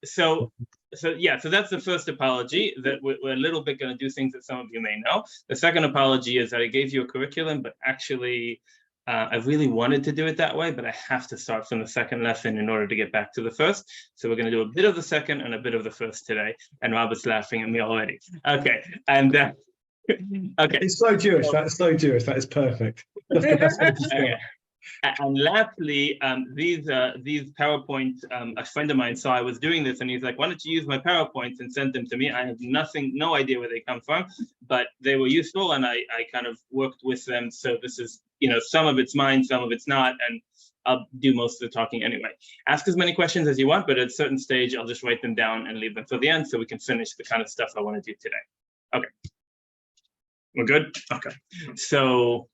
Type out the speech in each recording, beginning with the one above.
So that's the first apology, that we're a little bit going to do things that some of you may know. The second apology is that I gave you a curriculum, but actually I really wanted to do it that way, but I have to start from the second lesson in order to get back to the first. So we're going to do a bit of the second and a bit of the first today. And Robert's laughing at me already. Okay, and okay. It's so Jewish. That's so Jewish. That is perfect. That's the best way to start. Okay. And lastly, these PowerPoints, a friend of mine saw I was doing this, and he's like, "Why don't you use my PowerPoints and send them to me?" I have no idea where they come from, but they were useful, and I kind of worked with them. So this is, some of it's mine, some of it's not, and I'll do most of the talking anyway. Ask as many questions as you want, but at a certain stage, I'll just write them down and leave them for the end so we can finish the kind of stuff I want to do today. Okay. We're good? Okay. So,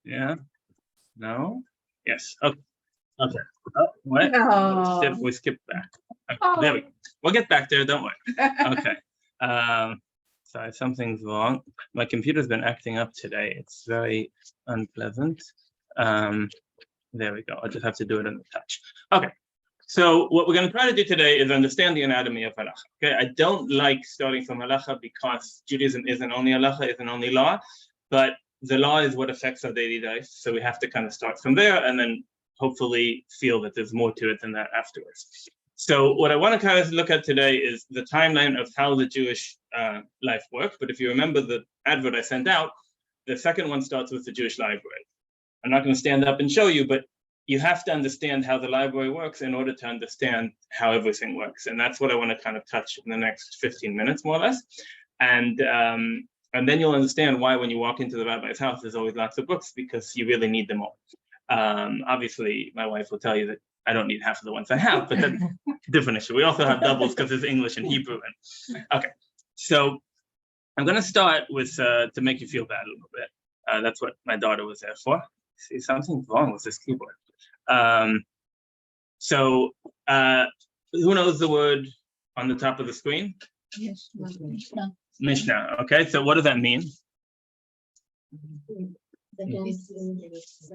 yeah. No? Yes. Okay. Okay. Oh, what? No. We skipped back. Okay. There we go. We'll get back there. Don't worry. Okay. Sorry, something's wrong. My computer's been acting up today. It's very unpleasant. There we go. I'll just have to do it in the touch. Okay. So what we're going to try to do today is understand the anatomy of halacha. Okay. I don't like starting from halacha because Judaism isn't only halacha, isn't only law, but the law is what affects our daily life, so we have to kind of start from there and then hopefully feel that there's more to it than that afterwards. So what I want to kind of look at today is the timeline of how the Jewish life works. But if you remember the advert I sent out, the second one starts with the Jewish library. I'm not going to stand up and show you, but you have to understand how the library works in order to understand how everything works. And that's what I want to kind of touch in the next 15 minutes, more or less. And then you'll understand why when you walk into the rabbi's house, there's always lots of books, because you really need them all. Obviously, my wife will tell you that I don't need half of the ones I have, but that's a different issue. We also have doubles because there's English and Hebrew. Okay, so I'm going to start with, to make you feel bad a little bit. That's what my daughter was there for. See, something's wrong with this keyboard. Who knows the word on the top of the screen? Yes. Mishnah. Okay, so what does that mean?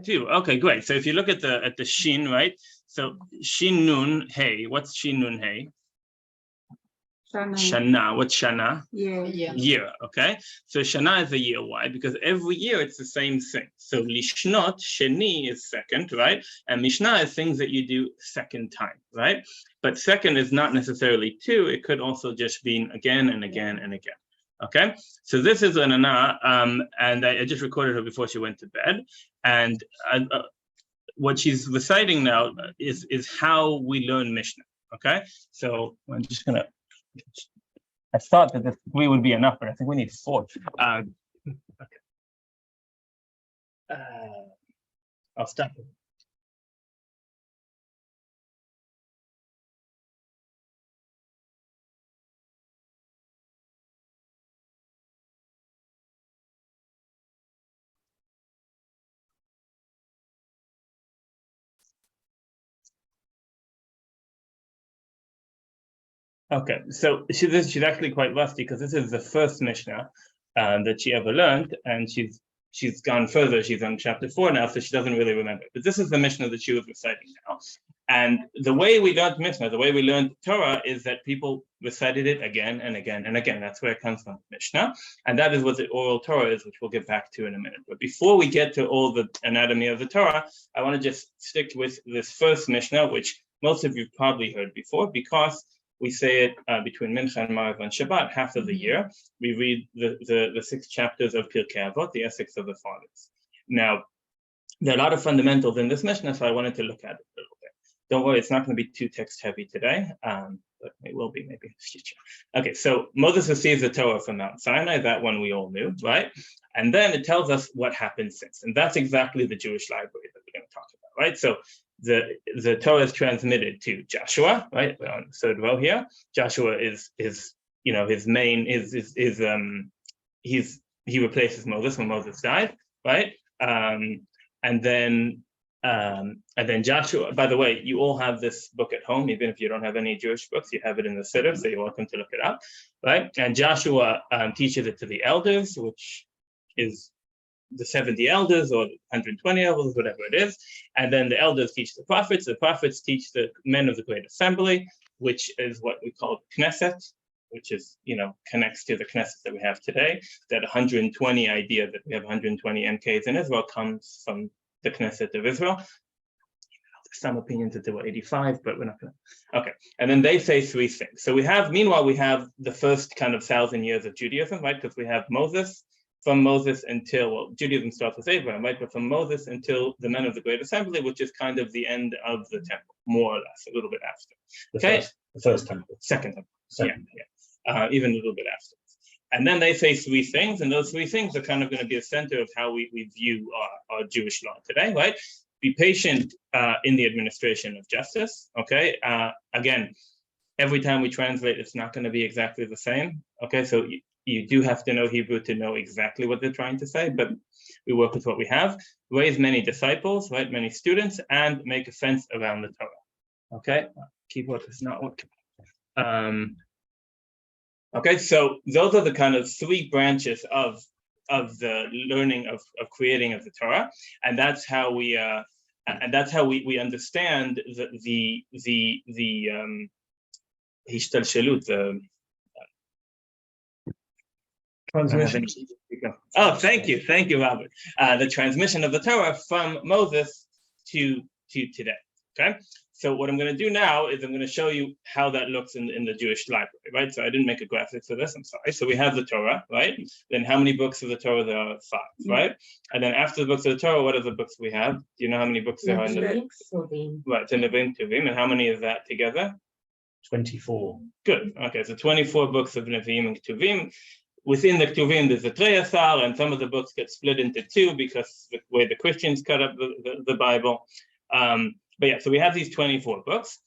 Two. Okay, great. So if you look at the shin, right? So shin nun hey. What's shin nun hey? Shana. What's shana? Year. Okay. So shana is a year. Why? Because every year it's the same thing. So lishnot, sheni is second, right? And mishnah is things that you do second time, right? But second is not necessarily two. It could also just be again and again and again. Okay, so this is an Anna, and I just recorded her before she went to bed. And what she's reciting now is how we learn Mishnah. Okay, so I'm just gonna. I thought that the 3 would be enough, but I think we need 4. Okay. I'll stop. Okay, so she's actually quite rusty because this is the first Mishnah that she ever learned, and she's gone further. She's on chapter 4 now, so she doesn't really remember. But this is the Mishnah that she was reciting now. And the way we learned Mishnah, the way we learned Torah, is that people recited it again and again and again. That's where it comes from, Mishnah. And that is what the oral Torah is, which we'll get back to in a minute. But before we get to all the anatomy of the Torah, I want to just stick with this first Mishnah, which most of you probably heard before, because we say it between Mincha and Maariv and Shabbat, half of the year. We read the 6 chapters of Pirkei Avot, the Ethics of the Fathers. Now, there are a lot of fundamentals in this Mishnah, so I wanted to look at it a little bit. Don't worry, it's not going to be too text heavy today, but it will be maybe in the future. Okay, so Moses receives the Torah from Mount Sinai, that one we all knew, right? And then it tells us what happened since, and that's exactly the Jewish library that we're going to talk about, right? So the Torah is transmitted to Joshua, right? We're on the third row here. Joshua is his main he replaces Moses when Moses died, right? And then Joshua. By the way, you all have this book at home, even if you don't have any Jewish books. You have it in the Siddur, so you're welcome to look it up, right? And Joshua teaches it to the elders, which is the 70 elders or 120 elders, whatever it is. And then the elders teach the prophets teach the men of the Great Assembly, which is what we call Knesset, which is, connects to the Knesset that we have today. That 120 idea that we have 120 MKs in Israel comes from the Knesset of Israel. Some opinions that there were 85, but we're not going to. Okay, and then they say three things. So meanwhile, we have the first kind of 1,000 years of Judaism, right? Because we have Moses, from Moses until, well, Judaism starts with Abraham, right? But from Moses until the men of the Great Assembly, which is kind of the end of the temple, more or less, a little bit after. The first temple. Second temple, yeah. Even a little bit after. And then they say three things, and those three things are kind of going to be the center of how we view our Jewish law today, right? Be patient in the administration of justice, okay? Again, every time we translate, it's not going to be exactly the same, okay? So you do have to know Hebrew to know exactly what they're trying to say, but we work with what we have. Raise many disciples, right? Many students, and make a fence around the Torah, okay? Keyboard is not working. Okay, so those are the kind of three branches of the learning of creating of the Torah, and that's how we understand the hishtalshelut, the Transmission. Oh, thank you, Robert. The transmission of the Torah from Moses to today. Okay, so what I'm going to do now is I'm going to show you how that looks in the Jewish library, right? So I didn't make a graphic for this, I'm sorry. So we have the Torah, right? Then how many books of the Torah? There are 5, right? And then after the books of the Torah, what are the books we have? Do you know how many books there are in the Nevi'im? Right, so Nevi'im, Tuvim, and how many is that together? 24. Good. Okay, so 24 books of Nevi'im and Tuvim. Within the Tuvim, there's a Treyasar, and some of the books get split into 2 because the way the Christians cut up the Bible. But yeah, so we have these 24 books.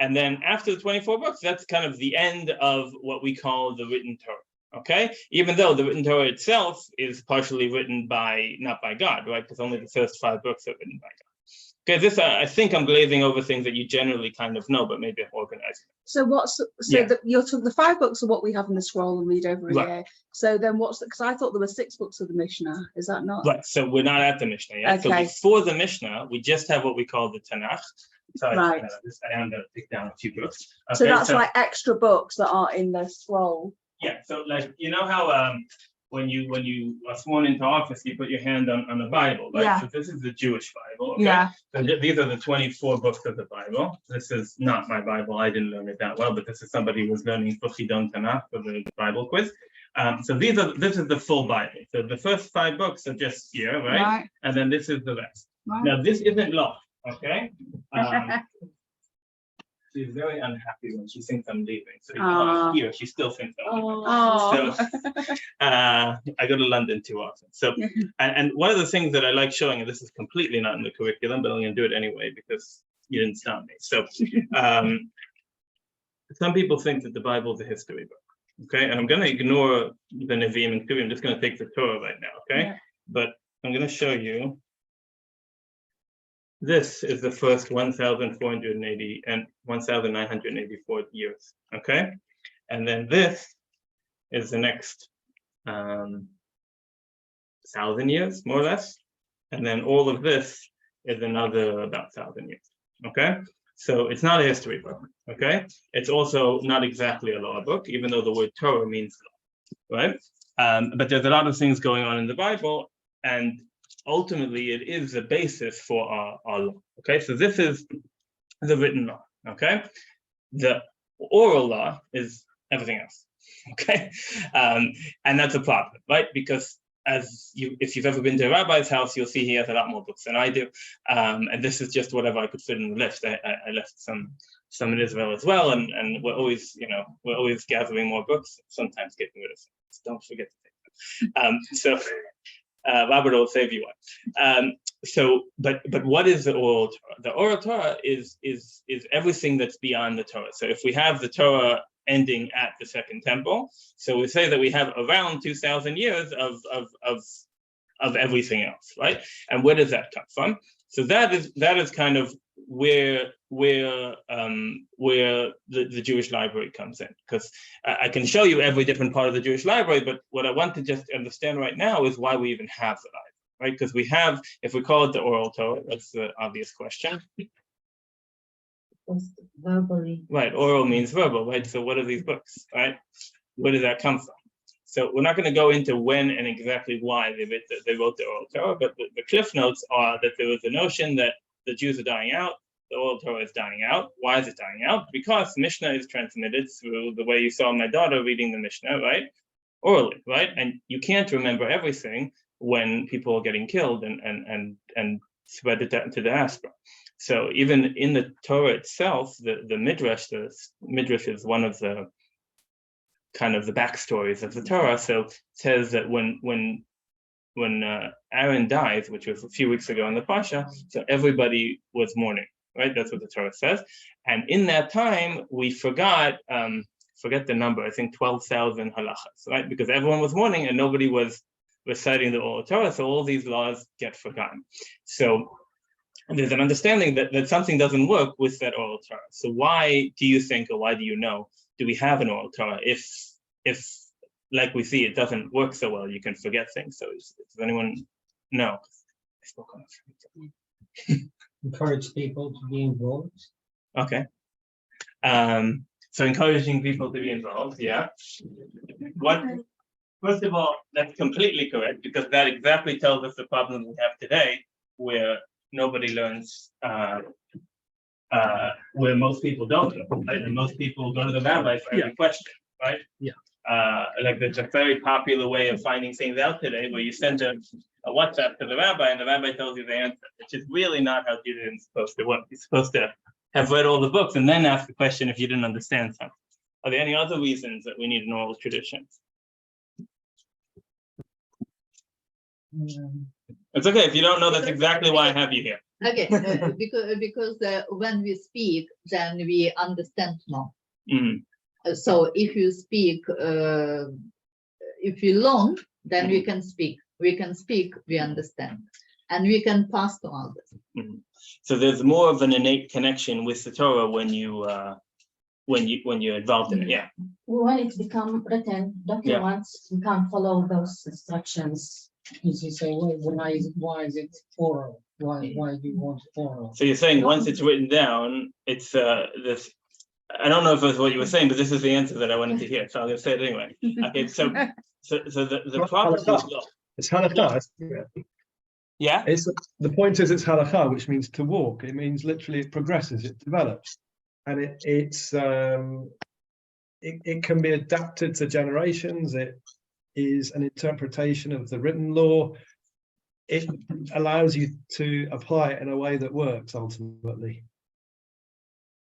And then after the 24 books, that's kind of the end of what we call the written Torah, okay? Even though the written Torah itself is partially written not by God, right? Because only the first 5 books are written by God. Okay, this, I think I'm glazing over things that you generally kind of know, but maybe I'm organizing. So the 5 books are what we have in the scroll and read over a year. So then because I thought there were 6 books of the Mishnah, is that not? Right, so we're not at the Mishnah yet. Okay. So before the Mishnah, we just have what we call the Tanakh. So Right. I am going to pick down a few books. Okay, so that's like extra books that are in the scroll. Yeah, so like, you know how when you are sworn into office, you put your hand on the Bible, right? Yeah. So this is the Jewish Bible, okay? Yeah. So these are the 24 books of the Bible. This is not my Bible. I didn't learn it that well, but this is somebody who was learning Chidon Tanakh for the Bible quiz. So this is the full Bible. So the first 5 books are just here, right? And then this is the rest. Right. Now this isn't law, okay? She's very unhappy when she thinks I'm leaving. So you can't hear, she still thinks I'm leaving. Oh. So I go to London too often. So and one of the things that I like showing, and this is completely not in the curriculum, but I'm going to do it anyway because you didn't stop me. So some people think that the Bible is a history book, okay? And I'm going to ignore the Nevi'im and Tuvim. I'm just going to take the Torah right now, okay? Yeah. But I'm going to show you. This is the first 1,480 and 1,984 years, okay? And then this is the next 1,000 years, more or less. And then all of this is another about 1,000 years, okay? So it's not a history book, okay? It's also not exactly a law book, even though the word Torah means law, right? But there's a lot of things going on in the Bible, and ultimately it is the basis for our law, okay? So this is the written law, okay? The oral law is everything else, okay? And that's a problem, right? Because if you've ever been to a rabbi's house, you'll see he has a lot more books than I do. And this is just whatever I could fit in the list. I left some in Israel as well, and we're always gathering more books, sometimes getting rid of some. So don't forget to take them. So Robert will save you one. But what is the oral Torah? The oral Torah is everything that's beyond the Torah. So if we have the Torah ending at the Second Temple, so we say that we have around 2,000 years of everything else, right? And where does that come from? So that is kind of where the Jewish library comes in, because I can show you every different part of the Jewish library, but what I want to just understand right now is why we even have the library, right? Because we have, if we call it the oral Torah, that's the obvious question. verbally. Right, oral means verbal, right? So what are these books, right? Where did that come from? So we're not going to go into when and exactly why they wrote the oral Torah, but the cliff notes are that there was a notion that the Jews are dying out, the oral Torah is dying out. Why is it dying out? Because Mishnah is transmitted through the way you saw my daughter reading the Mishnah, right? Orally, right? And you can't remember everything when people are getting killed and spread it out to the diaspora. So even in the Torah itself, the Midrash is one of the kind of the backstories of the Torah. So it says that when Aaron dies, which was a few weeks ago in the Pasha, so everybody was mourning, right? That's what the Torah says. And in that time, we forget the number, I think 12,000 halachas, right? Because everyone was mourning and nobody was reciting the oral Torah, so all these laws get forgotten. So there's an understanding that something doesn't work with that oral Torah. So why do you think, or why do you know, do we have an oral Torah if like we see it doesn't work so well, you can forget things? So does anyone know? I spoke on it. Encourage people to be involved. Okay. So encouraging people to be involved, yeah. First of all, that's completely correct, because that exactly tells us the problem we have today, where nobody learns, where most people don't learn, right? And most people go to the rabbi for every question, right? Yeah. Like there's a very popular way of finding things out today, where you send a WhatsApp to the rabbi and the rabbi tells you the answer, which is really not how Judaism is supposed to work. You're supposed to have read all the books and then ask the question if you didn't understand something. Are there any other reasons that we need an oral tradition? It's okay if you don't know. That's exactly why I have you here. Okay, because when we speak, then we understand more. Mhm. So if you speak, if you learn, then we can speak. We can speak, we understand, and we can pass to others. Mhm. So there's more of an innate connection with the Torah when you're involved in it. Yeah. When it's become written documents, you can't follow those instructions. As you say, why is it oral? Why do you want oral? So you're saying once it's written down, it's this. I don't know if that's what you were saying, but this is the answer that I wanted to hear. So I'm going to say it anyway. Okay. So the problem with law. It's halakha. Yeah. The point is it's halakha, which means to walk. It means literally it progresses, it develops, and it can be adapted to generations. It is an interpretation of the written law. It allows you to apply it in a way that works ultimately.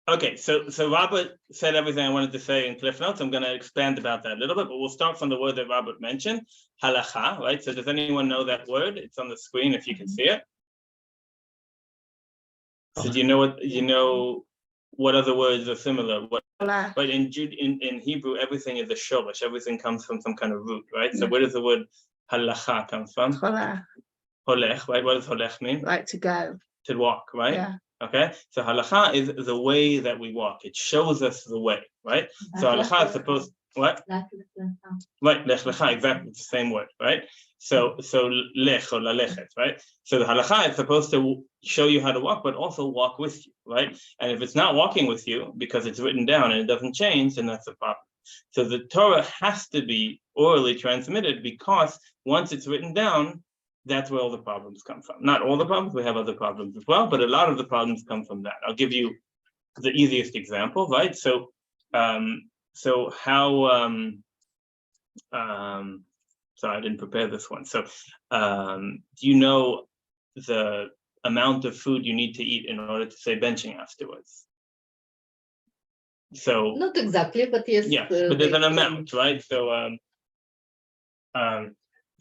Okay, so Robert said everything I wanted to say in Cliff Notes. I'm going to expand about that a little bit, but we'll start from the word that Robert mentioned, halakha, right? So does anyone know that word? It's on the screen if you can see it. So do you know what other words are similar? But in Hebrew, everything is a shorish. Everything comes from some kind of root, right? So where does the word halakha come from? Holech, right? What does holech mean? Like to go. To walk, right? Yeah. Okay, so halakha is the way that we walk. It shows us the way, right? So halakha is supposed, what? Right, lech lecha, exactly, it's the same word, right? So lech or lalechet, right? So the halakha is supposed to show you how to walk, but also walk with you, right? And if it's not walking with you because it's written down and it doesn't change, then that's a problem. So the Torah has to be orally transmitted, because once it's written down, that's where all the problems come from. Not all the problems, we have other problems as well, but a lot of the problems come from that. I'll give you the easiest example, right? So how, sorry, I didn't prepare this one. So do you know the amount of food you need to eat in order to say benching afterwards? So Not exactly, but yes. yeah, but there's an amount, right? So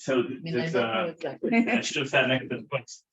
so I mean, I there's don't know exactly. I should have sat next to the books.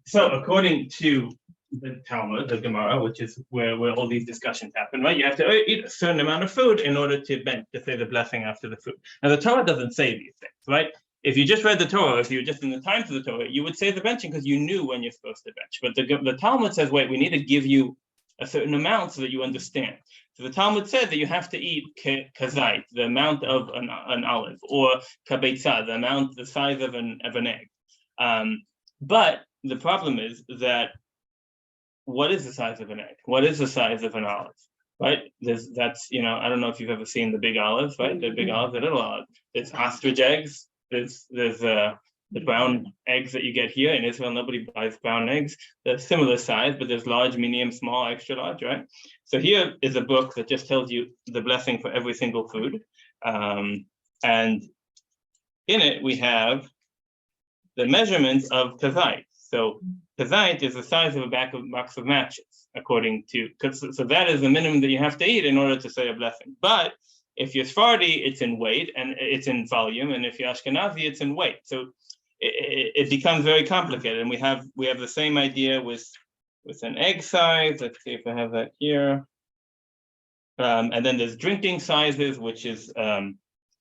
So according to the Talmud, the Gemara, which is where all these discussions happen, right? You have to eat a certain amount of food in order to say the blessing after the food. Now the Torah doesn't say these things, right? If you just read the Torah, if you were just in the times of the Torah, you would say the benching because you knew when you're supposed to bench. But the Talmud says, wait, we need to give you a certain amount so that you understand. So the Talmud said that you have to eat kazait, the amount of an olive, or kabeitza, the size of an egg. But the problem is that what is the size of an egg? What is the size of an olive? Right? That's I don't know if you've ever seen the big olives, right? The big olive, the little olive. There's ostrich eggs. There's the brown eggs that you get here in Israel. Nobody buys brown eggs. They're similar size, but there's large, medium, small, extra large, right? So here is a book that just tells you the blessing for every single food, and in it we have the measurements of kazait. So kazait is the size of a box of matches, according to, so that is the minimum that you have to eat in order to say a blessing. But if you're Sephardi, it's in weight and it's in volume, and if you're Ashkenazi, it's in weight. So it becomes very complicated, and we have the same idea with an egg size. Let's see if I have that here. And then there's drinking sizes, which is a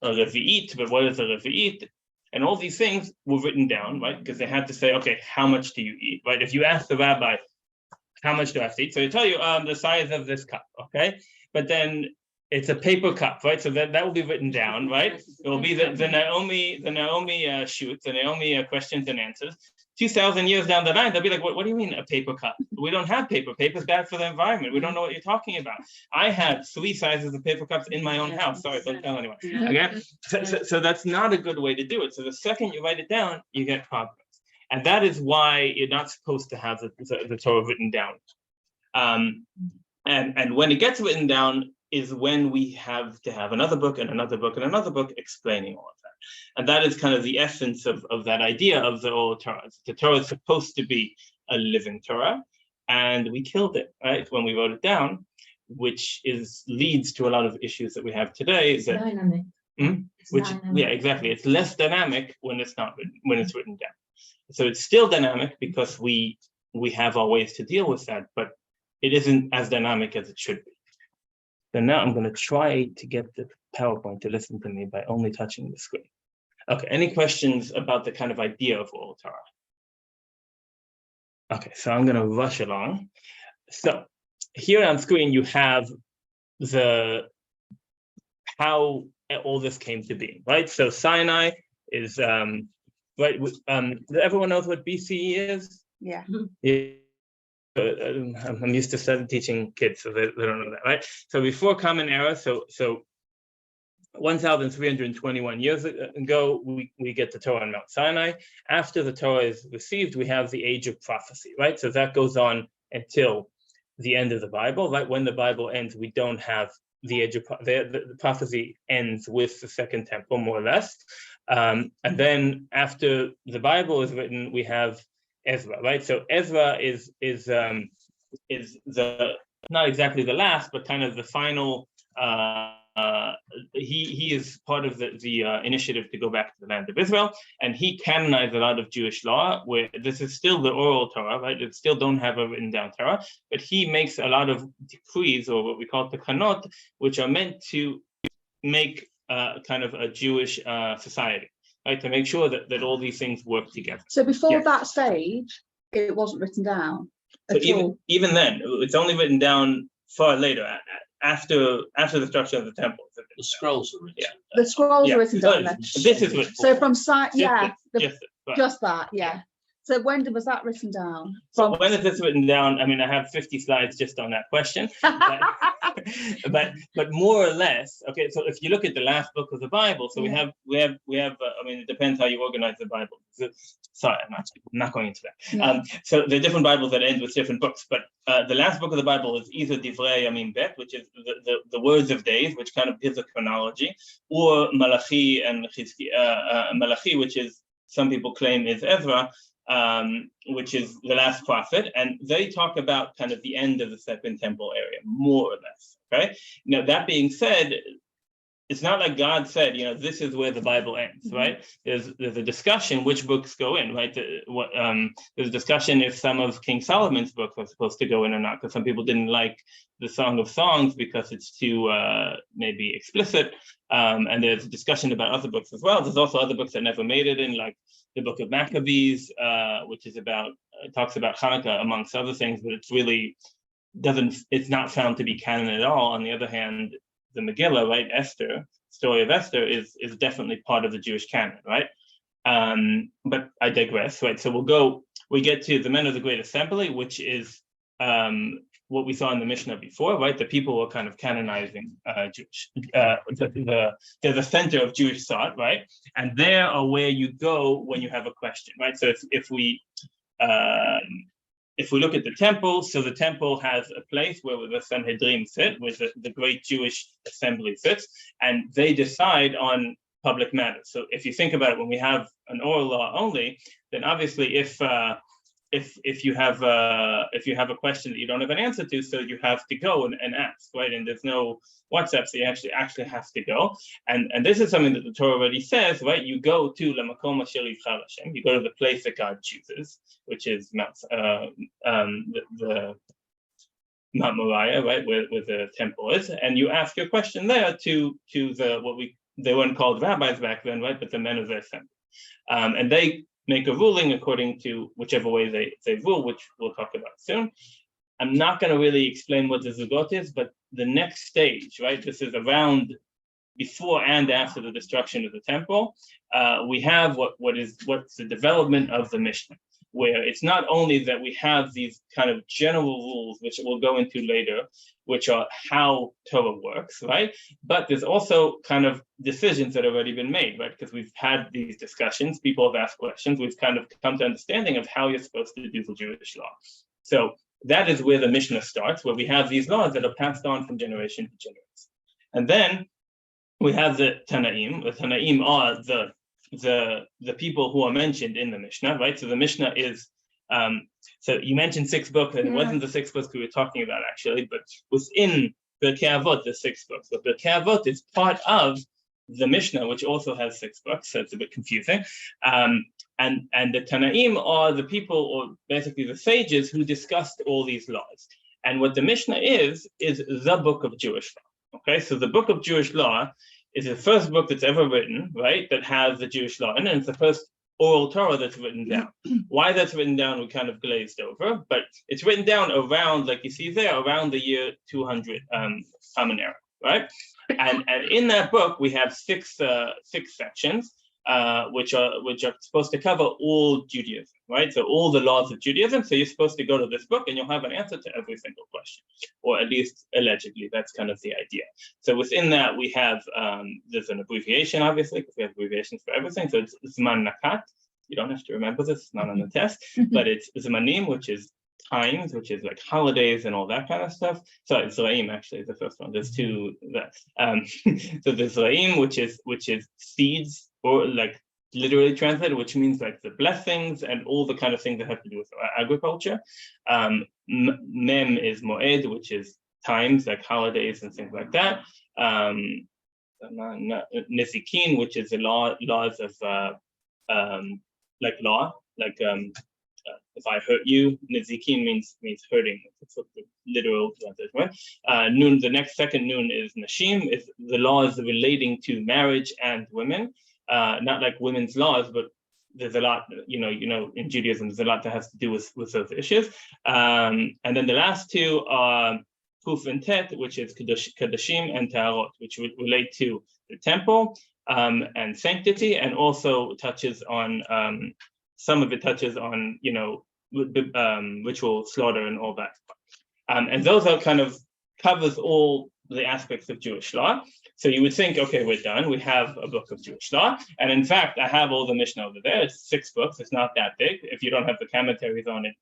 revi'it, but what is a revi'it? And all these things were written down, right? Because they had to say, okay, how much do you eat, right? If you ask the rabbi, how much do I have to eat? So they tell you the size of this cup, okay? But then it's a paper cup, right? So that will be written down, right? It will be the Naomi shoots, the Naomi questions and answers. 2,000 years down the line, they'll be like, what do you mean a paper cup? We don't have paper. Paper's bad for the environment. We don't know what you're talking about. I have 3 sizes of paper cups in my own house. Sorry, don't tell anyone. Okay? So that's not a good way to do it. So the second you write it down, you get problems. And that is why you're not supposed to have the Torah written down. And when it gets written down is when we have to have another book and another book and another book explaining all of that. And that is kind of the essence of that idea of the oral Torah. The Torah is supposed to be a living Torah, and we killed it, right, when we wrote it down, which leads to a lot of issues that we have today. Is that, Dynamic. yeah, exactly. It's less dynamic when it's written down. So it's still dynamic because we have our ways to deal with that, but it isn't as dynamic as it should be. So now I'm going to try to get the PowerPoint to listen to me by only touching the screen. Okay, any questions about the kind of idea of oral Torah? Okay, so I'm going to rush along. So here on screen, you have how all this came to be, right? So Sinai is, right, everyone knows what BCE is? Yeah. I'm used to teaching kids, so they don't know that, right? So before Common Era, so 1,321 years ago, we get the Torah on Mount Sinai. After the Torah is received, we have the age of prophecy, right? So that goes on until the end of the Bible, right? When the Bible ends, we don't have the age of the prophecy ends with the Second Temple, more or less. And then after the Bible is written, we have Ezra, right? So Ezra is the not exactly the last, but kind of the final. He is part of the initiative to go back to the land of Israel, and he canonized a lot of Jewish law. Where this is still the oral Torah, right? It still don't have a written down Torah, but he makes a lot of decrees, or what we call tekanot, which are meant to make kind of a Jewish society. Right, to make sure that all these things work together. So before that stage, it wasn't written down So at all. even then, it's only written down far later, after the destruction of the temple. The scrolls are written. Yeah. The scrolls Yeah. are written down then. This is written. So from Just that, yeah. So when was that written down? So when is this written down? I mean, I have 50 slides just on that question, but more or less, okay. So if you look at the last book of the Bible, so we have. I mean, it depends how you organize the Bible. So, sorry, I'm not going into that. Yeah. So there are different Bibles that end with different books, but the last book of the Bible is either Divrei Yamim Bet, which is the words of days, which kind of gives a chronology, or Malachi and Malachi, which is some people claim is Ezra. Which is the last prophet, and they talk about kind of the end of the Second Temple area, more or less. Okay. Now that being said, it's not like God said, this is where the Bible ends, right? There's a discussion which books go in, right? There's a discussion if some of King Solomon's books are supposed to go in or not, because some people didn't like the Song of Songs because it's too maybe explicit. And there's a discussion about other books as well. There's also other books that never made it in, like the Book of Maccabees, which is talks about Hanukkah amongst other things, but it's really it's not found to be canon at all. On the other hand, the Megillah, right, Esther, story of Esther is definitely part of the Jewish canon, right? But I digress, right? So we get to the men of the Great Assembly, which is what we saw in the Mishnah before, right? The people were kind of canonizing Jewish, they're the center of Jewish thought, right? And they are where you go when you have a question, right? So if we look at the temple, so the temple has a place where the Sanhedrin sit, where the great Jewish assembly sits, and they decide on public matters. So if you think about it, when we have an oral law only, then obviously if you have a question that you don't have an answer to, so you have to go and ask, right? And there's no WhatsApp, so you actually have to go. And this is something that the Torah already says, right? You go to Lamakom Asher Yivchar Hashem. You go to the place that God chooses, which is the Mount Moriah, right, where the temple is, and you ask your question there to they weren't called rabbis back then, right? But the men of the assembly, and they make a ruling according to whichever way they rule, which we'll talk about soon. I'm not going to really explain what the Zugot is, but the next stage, right? This is around before and after the destruction of the temple. We have what's the development of the Mishnah, where it's not only that we have these kind of general rules, which we'll go into later, which are how Torah works, right? But there's also kind of decisions that have already been made, right? Because we've had these discussions, people have asked questions, we've kind of come to understanding of how you're supposed to do the Jewish law. So that is where the Mishnah starts, where we have these laws that are passed on from generation to generation. And then we have the Tanaim. The Tanaim are the people who are mentioned in the Mishnah, right? So the Mishnah is, so you mentioned 6 books, and it wasn't the 6 books we were talking about actually, but within Pirkei Avot, the 6 books. So Pirkei Avot is part of the Mishnah, which also has 6 books, so it's a bit confusing. And the Tanaim are the people, or basically the sages, who discussed all these laws. And what the Mishnah is the book of Jewish law. Okay, so the book of Jewish law is the first book that's ever written, right, that has the Jewish law in it. And it's the first oral Torah that's written down. Why that's written down, we kind of glazed over, but it's written down around, like you see there, around the year 200 Common Era, right? And in that book, we have six sections, which are supposed to cover all Judaism, right? So all the laws of Judaism. So you're supposed to go to this book and you'll have an answer to every single question, or at least allegedly. That's kind of the idea. So within that, we have there's an abbreviation, obviously, because we have abbreviations for everything. So it's Zman Nakat. You don't have to remember this; it's not on the test. But it's Zmanim, which is times, which is like holidays and all that kind of stuff. Sorry, Zraim actually is the first one. There's 2 that. So the Zraim, which is seeds, or like literally translated, which means like the blessings and all the kind of things that have to do with agriculture. Mem is Moed, which is times, like holidays and things like that. Nezikin, which is the laws of like law, like if I hurt you, Nezikin means hurting. That's what the literal translation, right? Nun, the next second nun is Nashim, is the laws relating to marriage and women. Not like women's laws, but there's a lot, you know, in Judaism, there's a lot that has to do with those issues. And then the last 2 are Kuf and Tet, which is Kadashim and Ta'arot, which relate to the temple and sanctity, and also touches on, some of it touches on, you know, ritual slaughter and all that. And those are kind of covers all the aspects of Jewish law. So you would think, okay, we're done. We have a book of Jewish law. And in fact, I have all the Mishnah over there. It's 6 books. It's not that big. If you don't have the commentaries on it,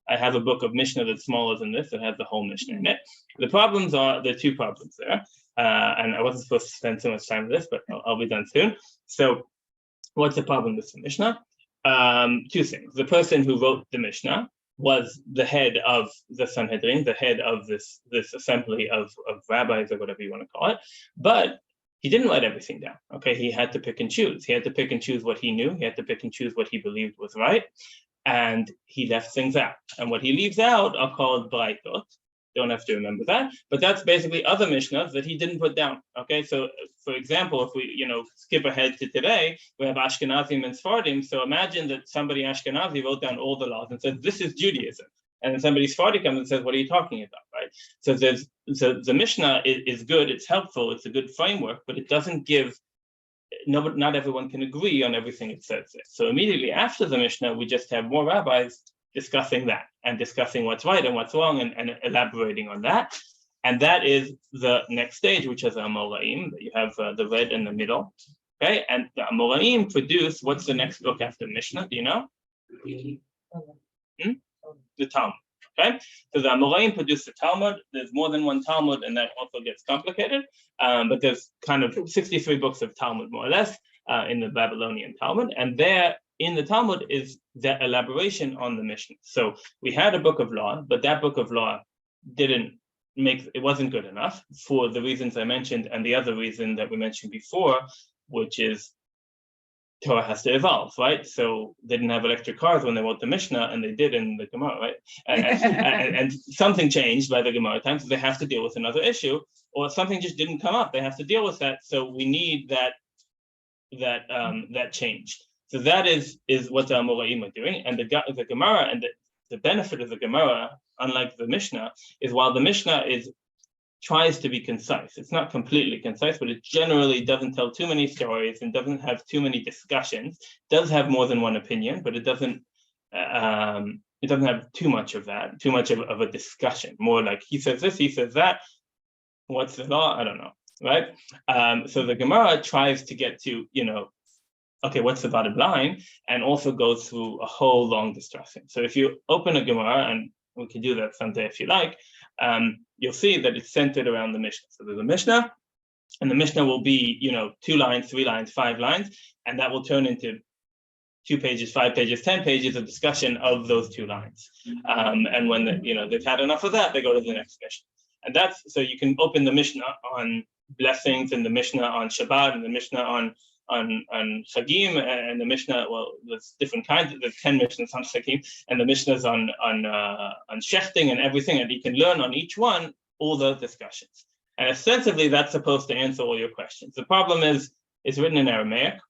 I have a book of Mishnah that's smaller than this that has the whole Mishnah in it. The problems are, there are 2 problems there. And I wasn't supposed to spend so much time with this, but I'll be done soon. So what's the problem with the Mishnah? 2 things. The person who wrote the Mishnah was the head of the Sanhedrin, the head of this assembly of rabbis, or whatever you want to call it. But he didn't write everything down. Okay, he had to pick and choose. He had to pick and choose what he knew. He had to pick and choose what he believed was right. And he left things out. And what he leaves out are called Braitot. Don't have to remember that. But that's basically other Mishnahs that he didn't put down. Okay, so for example, if we skip ahead to today, we have Ashkenazim and Sephardim. So imagine that somebody Ashkenazi wrote down all the laws and said, this is Judaism. And then somebody Sephardi comes and says, what are you talking about, right? right? So the Mishnah is good, it's helpful, it's a good framework, but it doesn't give, not everyone can agree on everything it says there. So immediately after the Mishnah, we just have more rabbis discussing that and discussing what's right and what's wrong and elaborating on that. And that is the next stage, which is Amoraim, that you have the red in the middle. Okay, and the Amoraim produce, what's the next book after Mishnah? Do you know? The Talmud. Okay, so the Amoraim produce the Talmud. There's more than one Talmud, and that also gets complicated. But there's kind of 63 books of Talmud, more or less, in the Babylonian Talmud. And there in the Talmud is that elaboration on the Mishnah. So we had a book of law, but that book of law it wasn't good enough for the reasons I mentioned, and the other reason that we mentioned before, which is Torah has to evolve, right? So they didn't have electric cars when they wrote the Mishnah, and they did in the Gemara, right? And something changed by the Gemara time, so they have to deal with another issue, or something just didn't come up. They have to deal with that. So we need that change. So that is what the Amoraim are doing, and the Gemara and the benefit of the Gemara, unlike the Mishnah, is while the Mishnah tries to be concise. It's not completely concise, but it generally doesn't tell too many stories and doesn't have too many discussions. It does have more than one opinion, but it doesn't have too much of that, too much of a discussion. More like he says this, he says that. What's the law? I don't know, right? So the Gemara tries to get to, okay, what's the bottom line? And also goes through a whole long discussion. So if you open a Gemara, and we can do that someday if you like, you'll see that it's centered around the Mishnah. So there's a Mishnah, and the Mishnah will be, 2 lines, 3 lines, 5 lines, and that will turn into 2 pages, 5 pages, 10 pages of discussion of those 2 lines. And when they've had enough of that, they go to the next Mishnah. And so you can open the Mishnah on blessings, and the Mishnah on Shabbat, and the Mishnah on Chagim, and the Mishnah, well, there's different kinds. There's 10 Mishnahs on Chagim, and the Mishnahs on Shechting and everything, and you can learn on each one all the discussions. And ostensibly, that's supposed to answer all your questions. The problem is, it's written in Aramaic,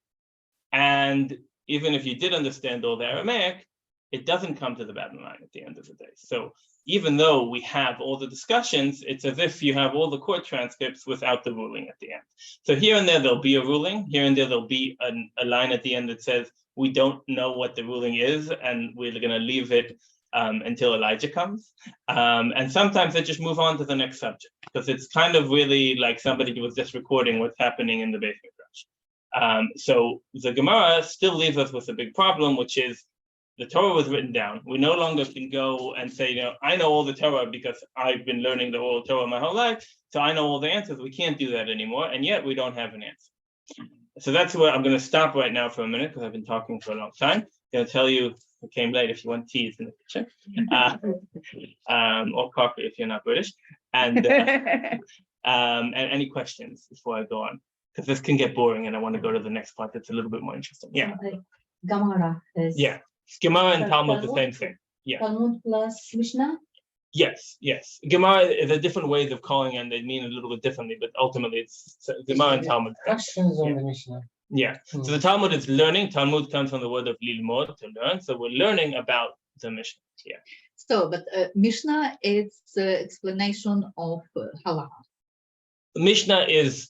and even if you did understand all the Aramaic, it doesn't come to the bottom line at the end of the day. So even though we have all the discussions, it's as if you have all the court transcripts without the ruling at the end. So here and there, there'll be a ruling. Here and there, there'll be a line at the end that says, we don't know what the ruling is, and we're going to leave it until Elijah comes. And sometimes they just move on to the next subject, because it's kind of really like somebody who was just recording what's happening in the Beit Midrash. So the Gemara still leaves us with a big problem, which is, the Torah was written down. We no longer can go and say, I know all the Torah because I've been learning the whole Torah my whole life, so I know all the answers. We can't do that anymore, and yet we don't have an answer. So that's where I'm going to stop right now for a minute, because I've been talking for a long time. I'm going to tell you who came late if you want tea in the kitchen, or coffee if you're not British, and any questions before I go on, because this can get boring, and I want to go to the next part that's a little bit more interesting. Yeah. Gemara is. Yeah. Gemara and Talmud, the same thing. Yeah. Talmud plus Mishnah? Yes. Gemara is a different ways of calling, and they mean a little bit differently, but ultimately it's Gemara and Talmud. Questions on the Mishnah. Yeah. So the Talmud is learning. Talmud comes from the word of lilmod, to learn. So we're learning about the Mishnah. Yeah. So, but Mishnah is explanation of halacha. Mishnah is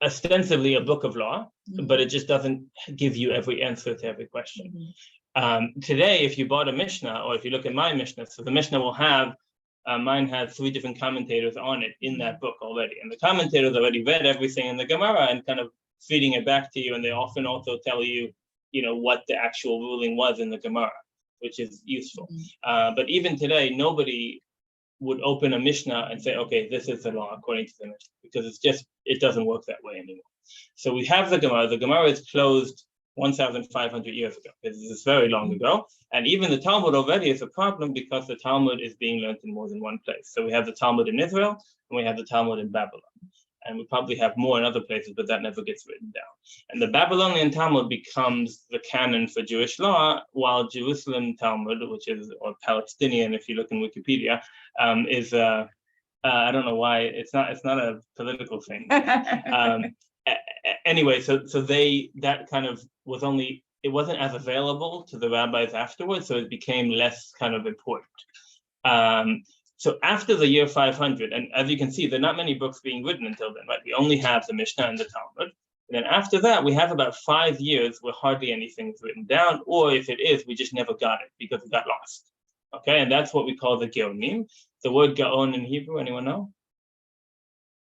ostensibly a book of law, but it just doesn't give you every answer to every question. Today, if you bought a Mishnah, or if you look at my Mishnah, so the Mishnah will have, mine has 3 different commentators on it in that book already. And the commentators already read everything in the Gemara and kind of feeding it back to you. And they often also tell you, what the actual ruling was in the Gemara, which is useful. But even today, nobody would open a Mishnah and say, okay, this is the law according to the Mishnah, because it doesn't work that way anymore. So we have the Gemara. The Gemara is closed 1,500 years ago. This is very long ago. And even the Talmud already is a problem, because the Talmud is being learned in more than one place. So we have the Talmud in Israel, and we have the Talmud in Babylon. And we probably have more in other places, but that never gets written down. And the Babylonian Talmud becomes the canon for Jewish law, while Jerusalem Talmud, which is, or Palestinian, if you look in Wikipedia, is I don't know why, it's not a political thing. Anyway, so that kind of was it wasn't as available to the rabbis afterwards, so it became less kind of important. So after the year 500, and as you can see, there are not many books being written until then, right? We only have the Mishnah and the Talmud. And then after that, we have about 5 years where hardly anything's written down, or if it is, we just never got it because it got lost. Okay, and that's what we call the Gaonim. The word Gaon in Hebrew, anyone know?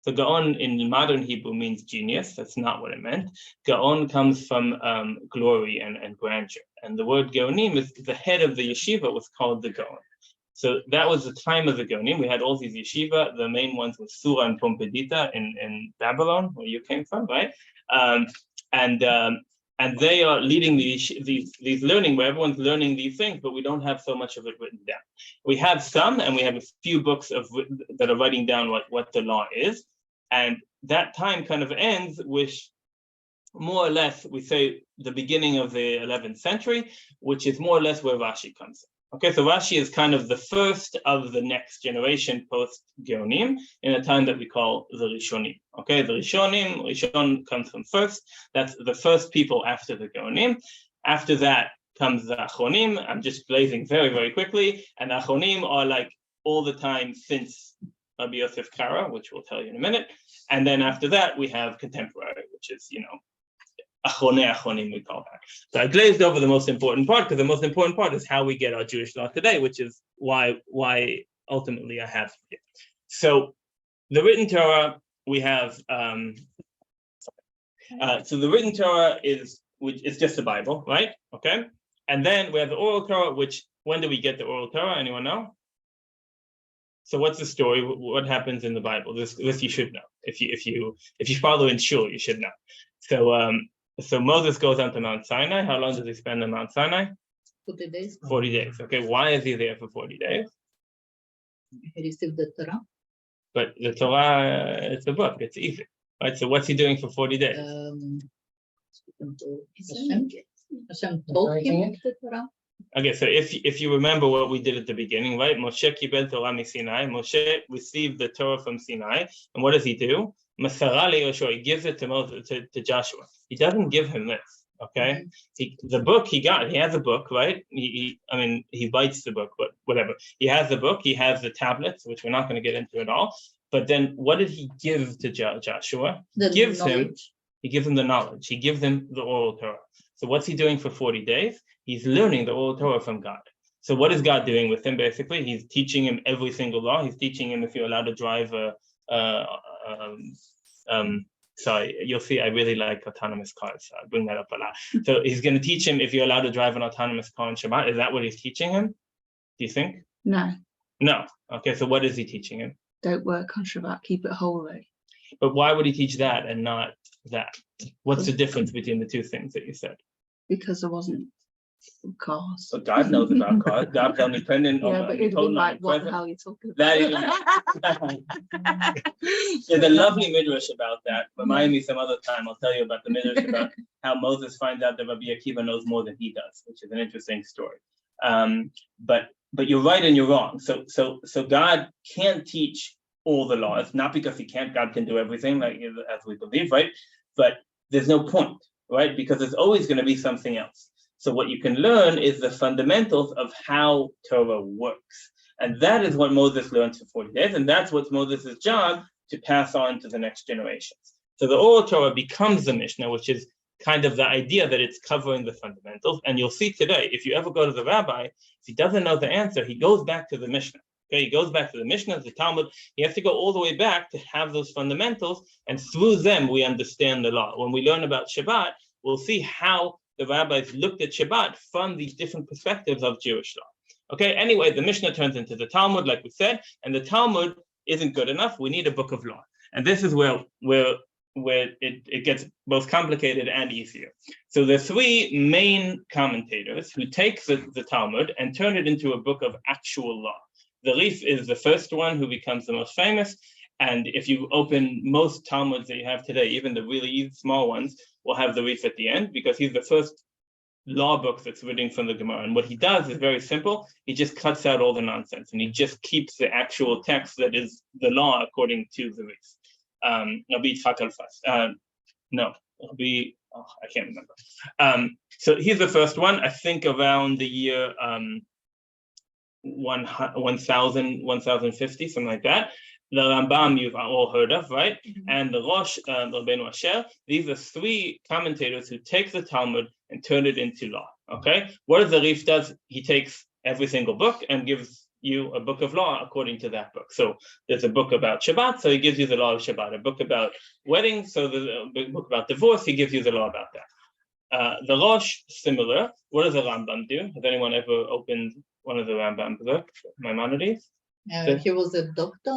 So Gaon in modern Hebrew means genius. That's not what it meant. Gaon comes from glory and grandeur. And the word Gaonim is the head of the yeshiva was called the Gaon. So that was the time of the Gaonim. We had all these yeshiva. The main ones were Sura and Pumbedita in Babylon, where you came from, right? And they are leading these learning where everyone's learning these things, but we don't have so much of it written down. We have some, and we have a few books that are writing down what the law is. And that time kind of ends with more or less, we say, the beginning of the 11th century, which is more or less where Rashi comes in. Okay, so Rashi is kind of the first of the next generation post-Geonim in a time that we call the Rishonim. Okay, the Rishon comes from first. That's the first people after the Geonim. After that comes the Achronim. I'm just blazing very, very quickly. And the Achronim are like all the time since Rabbi Yosef Kara, which we'll tell you in a minute. And then after that, we have contemporary, which is, Achronim, we call that. So I glazed over the most important part, because the most important part is how we get our Jewish law today, which is why ultimately I have it. So the written Torah, we have, so the written Torah is just the Bible, right? Okay. And then we have the oral Torah, which, when do we get the oral Torah? Anyone know? So what's the story? What happens in the Bible? This you should know. If you follow in shul, you should know. So Moses goes on to Mount Sinai. How long does he spend on Mount Sinai? 40 days. 40 days. Okay, why is he there for 40 days? He received the Torah. But the Torah, it's a book. It's easy, right? So what's he doing for 40 days? Hashem told him the Torah. Okay, so if you remember what we did at the beginning, right? Moshe kibel Torah mi Sinai. Moshe received the Torah from Sinai, and what does he do? Masara leYoshua. He gives it to Moses, to Joshua. He doesn't give him this. Okay, the book he got. He has a book, right? He bites the book, but whatever. He has the book. He has the tablets, which we're not going to get into at all. But then, what did he give to Joshua? He gives him the knowledge. He gives him the oral Torah. So what's he doing for 40 days? He's learning the oral Torah from God. So what is God doing with him, basically? He's teaching him every single law. He's teaching him if you're allowed to drive sorry, you'll see I really like autonomous cars. So I'll bring that up a lot. So he's going to teach him if you're allowed to drive an autonomous car on Shabbat. Is that what he's teaching him? Do you think? No, No. Okay, so what is he teaching him? don't work on Shabbat, keep it holy. But why would he teach that and not that? What's the difference between the two things that you said? Because there wasn't cars. So God knows about cars. God's omnipresent. Yeah, but it'd be like, what the hell are you talking about? There's a lovely midrash about that. Remind me some other time. I'll tell you about the midrash about how Moses finds out that Rabbi Akiva knows more than he does, which is an interesting story. But you're right and you're wrong. So God can't teach all the laws, not because he can't. God can do everything, like as we believe, right? But there's no point, right? Because there's always going to be something else. So what you can learn is the fundamentals of how Torah works. And that is what Moses learned for 40 days. And that's what's Moses' job to pass on to the next generations. So the oral Torah becomes the Mishnah, which is kind of the idea that it's covering the fundamentals. And you'll see today, if you ever go to the rabbi, if he doesn't know the answer, he goes back to the Mishnah. Okay, he goes back to the Mishnah, the Talmud. He has to go all the way back to have those fundamentals. And through them, we understand the law. When we learn about Shabbat, we'll see how the rabbis looked at Shabbat from these different perspectives of Jewish law. Okay, anyway, the Mishnah turns into the Talmud, like we said, and the Talmud isn't good enough. We need a book of law. And this is where it gets both complicated and easier. So the three main commentators who take the Talmud and turn it into a book of actual law. The Rif is the first one who becomes the most famous. And if you open most Talmuds that you have today, even the really small ones, will have the Rif at the end, because he's the first law book that's written from the Gemara. And what he does is very simple. He just cuts out all the nonsense, and he just keeps the actual text that is the law according to the Rif. Rabbi Yitzchak Alfas. I can't remember. So he's the first one. I think around the year 1000, 1050, something like that. The Rambam you've all heard of, right? And the Rosh, Rabbeinu Asher. These are three commentators who take the Talmud and turn it into law. Okay, what does the Rif does? He takes every single book and gives you a book of law according to that book. So there's a book about Shabbat, so he gives you the law of Shabbat. A book about weddings, so there's a book about divorce, he gives you the law about that. The Rosh, similar. What does the Rambam do? Has anyone ever opened one of the Rambam books, Maimonides? He was a doctor.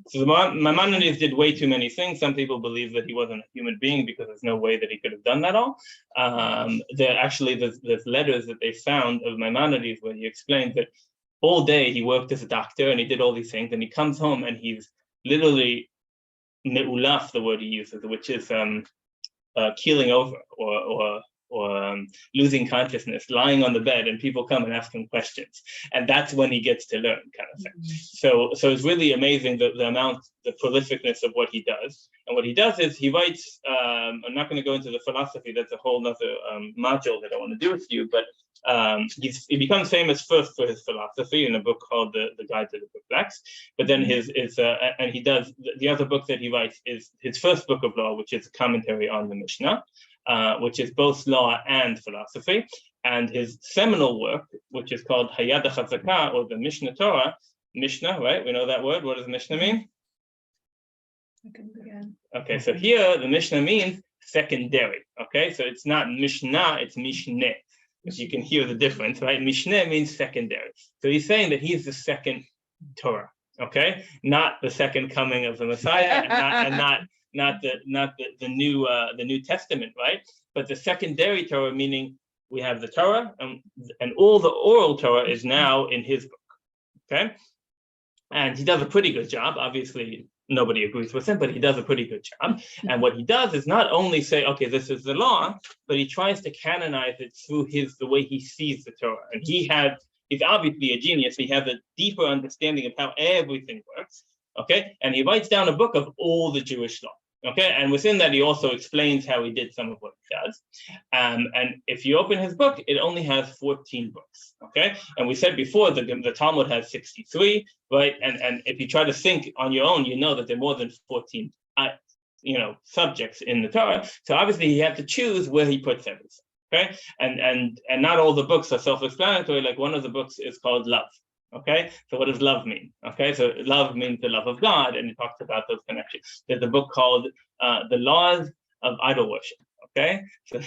So the Maimonides did way too many things. Some people believe that he wasn't a human being because there's no way that he could have done that all. There's letters that they found of Maimonides where he explains that all day he worked as a doctor and he did all these things, and he comes home and he's literally me'ulaf, the word he uses, which is keeling over or losing consciousness, lying on the bed, and people come and ask him questions, and that's when he gets to learn, kind of thing. So it's really amazing the prolificness of what he does. And what he does is he writes. I'm not going to go into the philosophy. That's a whole other module that I want to do with you. But he becomes famous first for his philosophy in a book called the Guide to the Perplexed. But then and he does the other book that he writes is his first book of law, which is a commentary on the Mishnah. Which is both law and philosophy, and his seminal work, which is called Hayad HaChazaka, or the Mishnah Torah. Mishnah, right? We know that word. What does Mishnah mean? Okay, so here the Mishnah means secondary. Okay, so it's not Mishnah, it's Mishneh. If you can hear the difference, right? Mishneh means secondary. So he's saying that he's the second Torah. Okay, not the second coming of the Messiah, and not the New Testament, right? But the secondary Torah, meaning we have the Torah, and all the oral Torah is now in his book. Okay, and he does a pretty good job. Obviously, nobody agrees with him, but he does a pretty good job. And what he does is not only say, okay, this is the law, but he tries to canonize it through the way he sees the Torah. And he's obviously a genius. He has a deeper understanding of how everything works. Okay, and he writes down a book of all the Jewish law. Okay, and within that, he also explains how he did some of what he does. And if you open his book, it only has 14 books. Okay, and we said before the Talmud has 63, right? And if you try to think on your own, you know that there are more than 14, subjects in the Torah. So obviously, he had to choose where he puts everything. Okay, and not all the books are self-explanatory. Like one of the books is called Love. Okay, so what does love mean? Okay, so love means the love of God, and it talks about those connections. There's a book called The Laws of Idol Worship. Okay, so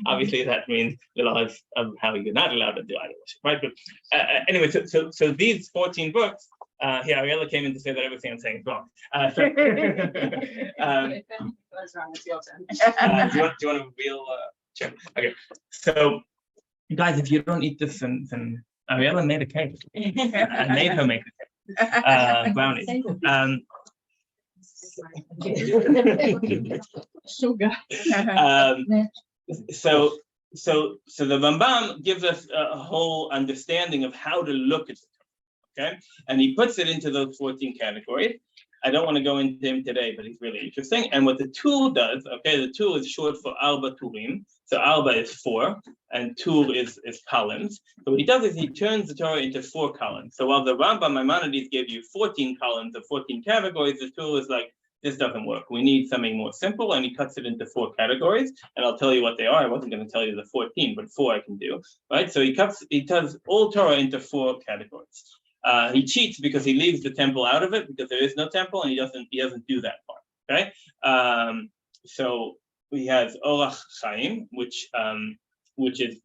obviously that means the laws of how you're not allowed to do idol worship, right? But anyway, so these 14 books. Here, Ariella came in to say that everything I'm saying is wrong. What's wrong? It's your turn. Do you want to reveal? Sure. Okay, so guys, if you don't eat this, then Ariella made a cake. I made her make a cake. Brownies. Sugar. So the Rambam gives us a whole understanding of how to look at it. Okay, and he puts it into those 14 categories. I don't want to go into him today, but he's really interesting. And what the Tur does, okay, the Tur is short for Arba Turim. So Arba is 4, and Tur is columns. So what he does is he turns the Torah into 4 columns. So while the Rambam Maimonides gave you 14 columns of 14 categories, the Tur is like, this doesn't work. We need something more simple, and he cuts it into 4 categories. And I'll tell you what they are. I wasn't going to tell you the 14, but 4 I can do, right? So he does all Torah into 4 categories. He cheats because he leaves the temple out of it because there is no temple, and he doesn't do that part. Okay, so he has Orach Chaim, which is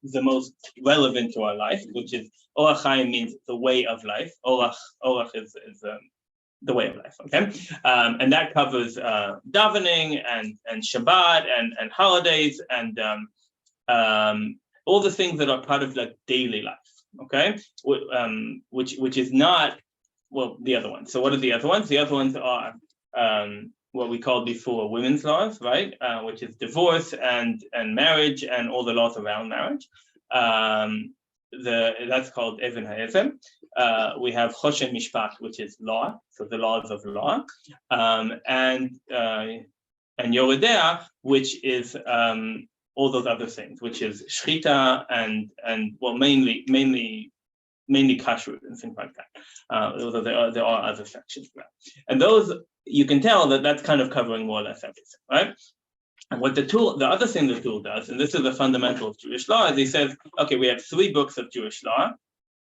the most relevant to our life. Which is Orach Chaim means the way of life. Orach is the way of life. Okay, and that covers davening and Shabbat and holidays and all the things that are part of like daily life. Okay, which is not the other ones. So what are the other ones? The other ones are what we called before women's laws, right? Which is divorce and marriage and all the laws around marriage. That's called Even HaEzen. We have Choshen Mishpat, which is law, so the laws of law, and Yoredea, which is all those other things, which is shchita and mainly mainly kashrut and things like that. Although there are other sections for that. And those, you can tell that that's kind of covering more or less everything, right? And what the other thing the tool does, and this is the fundamental of Jewish law, is he says, okay, we have 3 books of Jewish law.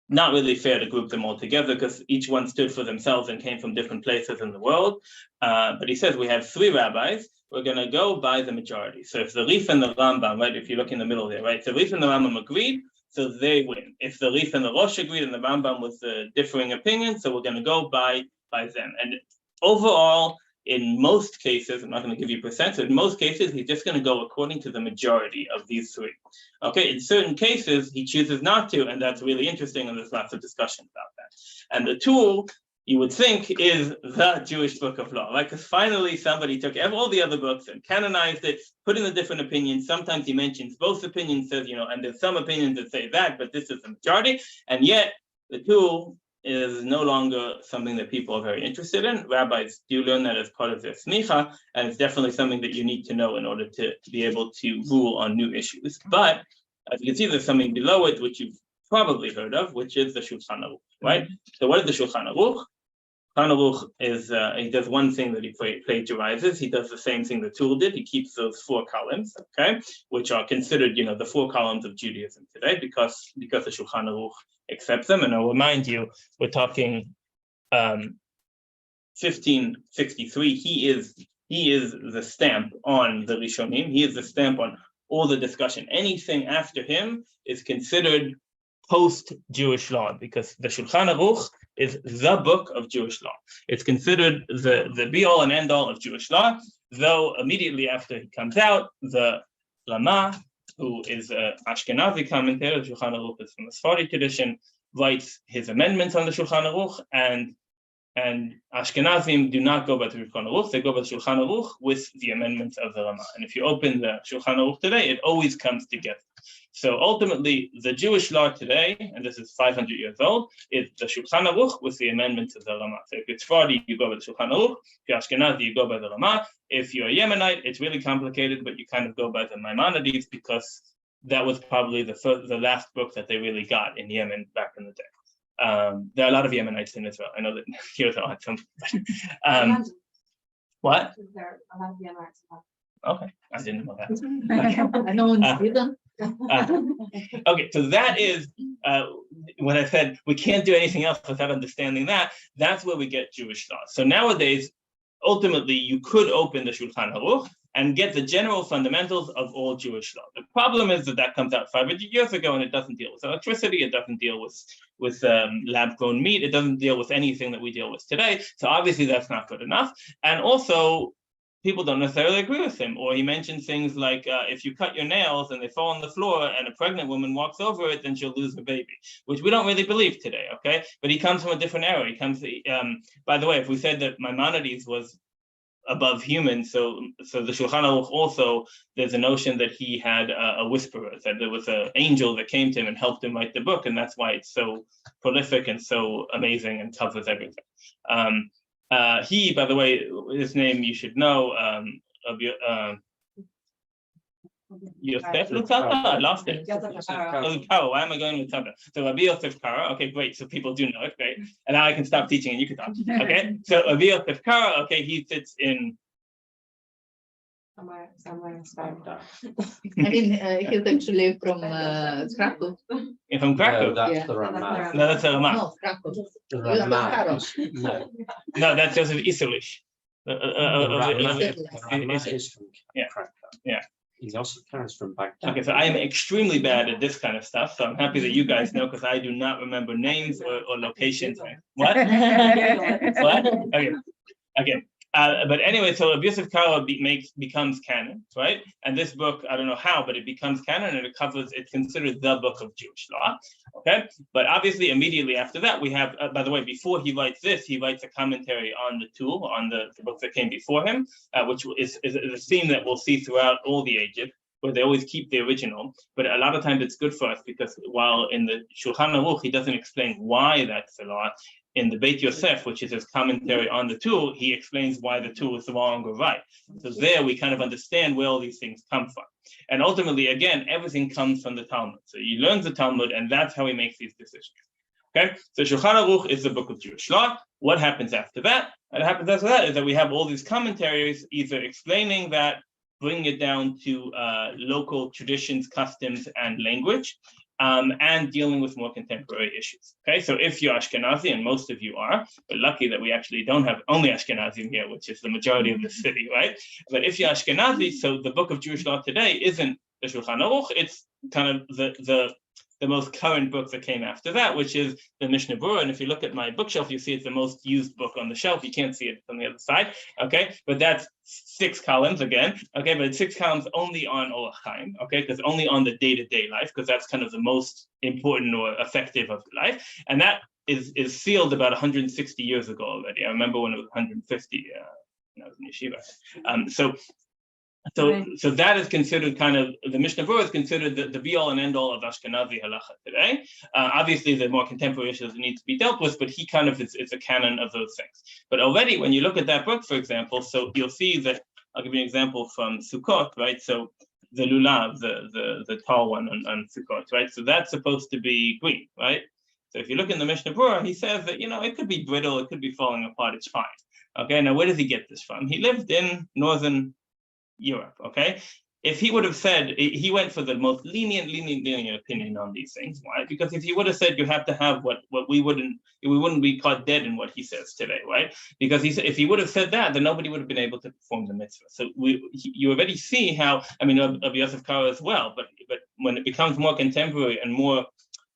Not really fair to group them all together because each one stood for themselves and came from different places in the world. But he says we have 3 rabbis. We're going to go by the majority. So if the Rif and the Rambam, right, if you look in the middle there, right, the Rif and the Rambam agreed, so they win. If the Rif and the Rosh agreed and the Rambam was the differing opinion, so we're going to go by them. And overall, in most cases, I'm not going to give you percent, so in most cases, he's just going to go according to the majority of these 3. Okay, in certain cases, he chooses not to, and that's really interesting, and there's lots of discussion about that. And the tool, you would think, is the Jewish book of law, right? Because finally somebody took all the other books and canonized it, put in the different opinions. Sometimes he mentions both opinions, says, and there's some opinions that say that, but this is the majority. And yet the tool is no longer something that people are very interested in. Rabbis do learn that as part of their smicha, and it's definitely something that you need to know in order to be able to rule on new issues. But as you can see, there's something below it, which you've probably heard of, which is the Shulchan Aruch, right? So what is the Shulchan Aruch? Shulchan Aruch is, he does one thing that he plagiarizes. He does the same thing the tool did. He keeps those 4 columns, okay, which are considered, the 4 columns of Judaism today, because the Shulchan Aruch accepts them. And I'll remind you, we're talking 1563. He is the stamp on the Rishonim. He is the stamp on all the discussion. Anything after him is considered post-Jewish law, because the Shulchan Aruch is the book of Jewish law. It's considered the be-all and end-all of Jewish law, though immediately after he comes out, the Lama, who is an Ashkenazi commentator, the Shulchan Aruch is from the Sephardi tradition, writes his amendments on the Shulchan Aruch, and Ashkenazim do not go by the Shulchan Aruch, they go by the Shulchan Aruch with the amendments of the Rama. And if you open the Shulchan Aruch today, it always comes together. So ultimately, the Jewish law today, and this is 500 years old, is the Shulchan Aruch with the amendments of the Rama. So if it's Sephardi, you go by the Shulchan Aruch. If you're Ashkenazi, you go by the Rama. If you're a Yemenite, it's really complicated, but you kind of go by the Maimonides, because that was probably the last book that they really got in Yemen back in the day. There are a lot of Yemenites in Israel. I know that here there are some. What? There are a lot of Yemenites. Okay, I didn't know that. I know in Sweden. Okay, so that is when I said we can't do anything else without understanding that. That's where we get Jewish law. So nowadays, ultimately, you could open the Shulchan Aruch and get the general fundamentals of all Jewish law. The problem is that comes out 500 years ago, and it doesn't deal with electricity, it doesn't deal with lab-grown meat, it doesn't deal with anything that we deal with today. So obviously that's not good enough. And also, people don't necessarily agree with him. Or he mentions things like, if you cut your nails and they fall on the floor and a pregnant woman walks over it, then she'll lose her baby, which we don't really believe today, okay? But he comes from a different era. He comes, by the way, if we said that Maimonides was above human, so the Shulchan Aruch also, there's a notion that he had a whisperer, that there was an angel that came to him and helped him write the book, and that's why it's so prolific and so amazing and covers everything. He, by the way, his name you should know, Yosef Lutzata? I lost it. Oh, why am I going with Tabra? So Rabbi Yosef Kara, okay, great. So people do know it, great. And now I can stop teaching and you can talk. Okay, so Rabbi Yosef Kara, okay, he sits in Somewhere in I mean, he's actually from Krakow. from Krakow. No, that's Yeah. the Ramah. No, that's a Ramah. No, Krakow. The Yosef Ramah. Karo. No, No, that's Joseph Isulish. the Ramah Is it? is from Yeah. Krakow. Yeah. He also comes from Baghdad. Okay, so I am extremely bad at this kind of stuff, so I'm happy that you guys know, because I do not remember names or locations. What? What? Okay. But anyway, so Rabbi Yosef Karo becomes canon, right? And this book, I don't know how, but it becomes canon, and it's considered the book of Jewish law, okay? But obviously, immediately after that, we have, by the way, before he writes this, he writes a commentary on the Tool, on the books that came before him, which is a theme that we'll see throughout all the ages, where they always keep the original. But a lot of times it's good for us, because while in the Shulchan Aruch, he doesn't explain why that's the law, in the Beit Yosef, which is his commentary on the Tool, he explains why the Tool is wrong or right. So there we kind of understand where all these things come from. And ultimately, again, everything comes from the Talmud. So he learns the Talmud, and that's how he makes these decisions. Okay, so Shulchan Aruch is the book of Jewish law. What happens after that? What happens after that is that we have all these commentaries either explaining that, bringing it down to local traditions, customs, and language, and dealing with more contemporary issues. Okay, so if you're Ashkenazi, and most of you are, but lucky that we actually don't have only Ashkenazim here, which is the majority of the city, right? But if you're Ashkenazi, so the book of Jewish law today isn't the Shulchan Aruch, it's kind of the most current book that came after that, which is the Mishnah Berurah. And if you look at my bookshelf, you see it's the most used book on the shelf. You can't see it on the other side, okay? But that's 6 columns again, okay? But it's 6 columns only on Orach Chaim, okay? Because only on the day-to-day life, because that's kind of the most important or effective of life. And that is sealed about 160 years ago already. I remember when it was 150 when I was in yeshiva. So that is considered kind of, the Mishnah Berurah is considered the be-all and end-all of Ashkenazi halacha today. Obviously, there are more contemporary issues that need to be dealt with, but he kind of is a canon of those things. But already, when you look at that book, for example, so you'll see that, I'll give you an example from Sukkot, right? So the lulav, the tall one on Sukkot, right? So that's supposed to be green, right? So if you look in the Mishnah Berurah, he says that, it could be brittle, it could be falling apart, it's fine. Okay, now where does he get this from? He lived in northern Europe, okay? If he would have said, he went for the most lenient opinion on these things. Why? Because if he would have said you have to have what we wouldn't be caught dead in what he says today, right? Because if he would have said that, then nobody would have been able to perform the mitzvah. So you already see how, of Yosef Karo as well, but when it becomes more contemporary and more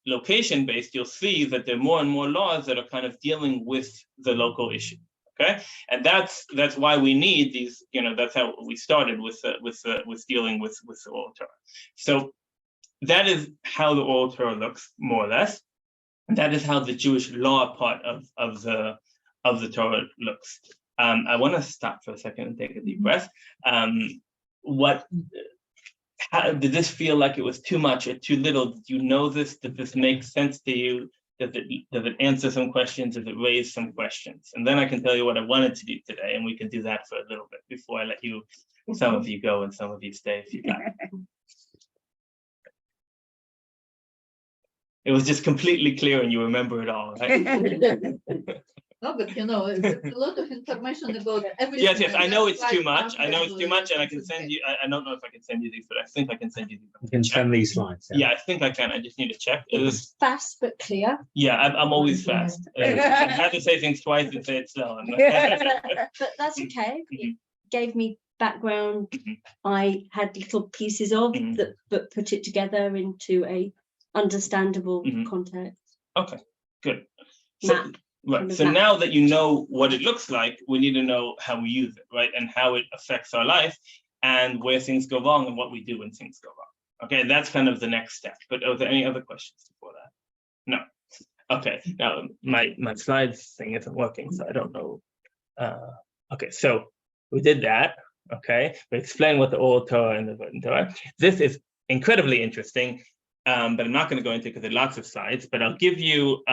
location-based, you'll see that there are more and more laws that are kind of dealing with the local issue. Okay, and that's why we need these. That's how we started with dealing with the Oral Torah. So that is how the Oral Torah looks, more or less. That is how the Jewish law part of the Torah looks. I want to stop for a second and take a deep breath. How did this feel like it was too much or too little? Did you know this? Did this make sense to you? Does it answer some questions? Does it raise some questions? And then I can tell you what I wanted to do today, and we can do that for a little bit before I let some of you go and some of you stay if you like. It was just completely clear and you remember it all, right? No, but it's a lot of information about everything. Yes, I know it's too much. I know it's too much, and I can send you. I don't know if I can send you these, but I think I can send you these. You can send these slides. Yeah, I think I can. I just need to check. Fast but clear. Yeah, I'm always fast. I have to say things twice and say it slow. But that's okay. Mhm. It gave me background. Mhm. I had little pieces of Mhm. that, but put it together into a understandable Mhm. context. Okay, good. So, Map. right. Kind of So map. now that you know what it looks like, we need to know how we use it, right? And how it affects our life and where things go wrong and what we do when things go wrong. Okay, that's kind of the next step. But are there any other questions before that? No. Okay, now my slides thing isn't working, so I don't know. Okay, so we did that. Okay, we explained what the Oral Torah and the Written Torah. This is incredibly interesting. But I'm not going to go into it because there are lots of slides, but I'll give you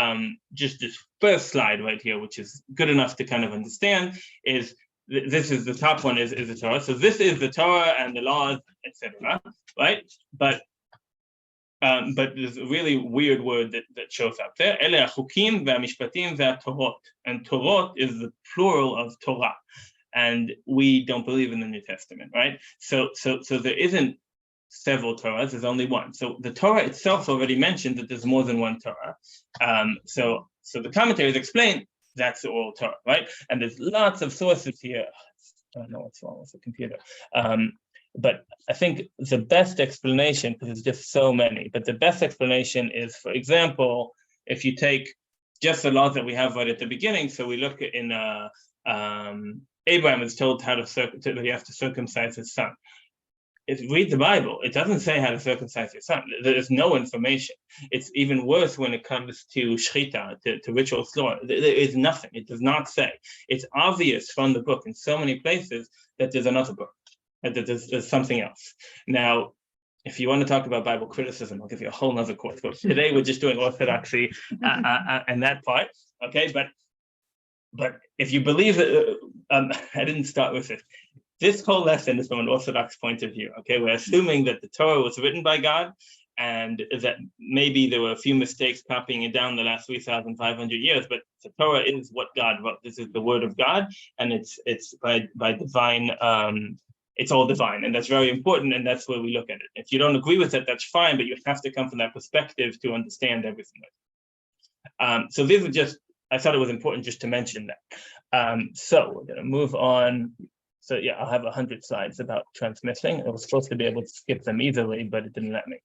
just this first slide right here, which is good enough to kind of understand, this is the top one is the Torah. So this is the Torah and the laws, etc. Right? But there's a really weird word that shows up there. Ele hachukim ve'hamishpatim ve'atorot. And Torot is the plural of Torah. And we don't believe in the New Testament, right? So there isn't several Torahs, there's only one. So the Torah itself already mentioned that there's more than one Torah. So the commentaries explain that's the Oral Torah, right? And there's lots of sources here. I don't know what's wrong with the computer. But I think the best explanation, because there's just so many, but the best explanation is, for example, if you take just the laws that we have right at the beginning, so we look in Abraham is told that he has to circumcise his son. Read the Bible. It doesn't say how to circumcise your son. There is no information. It's even worse when it comes to shechita, to ritual slaughter. There is nothing. It does not say. It's obvious from the book in so many places that there's another book, that there's something else. Now, if you want to talk about Bible criticism, I'll give you a whole nother course. But today we're just doing orthodoxy and that part. Okay, but if you believe that, I didn't start with it. This whole lesson is from an Orthodox point of view, okay? We're assuming that the Torah was written by God and that maybe there were a few mistakes copying it down the last 3,500 years, but the Torah is what God wrote. This is the word of God, and it's by divine. It's all divine, and that's very important, and that's where we look at it. If you don't agree with it, that's fine, but you have to come from that perspective to understand everything. So these are just, I thought it was important just to mention that. So we're gonna move on. So yeah, I'll have 100 slides about transmitting. I was supposed to be able to skip them easily, but it didn't let me.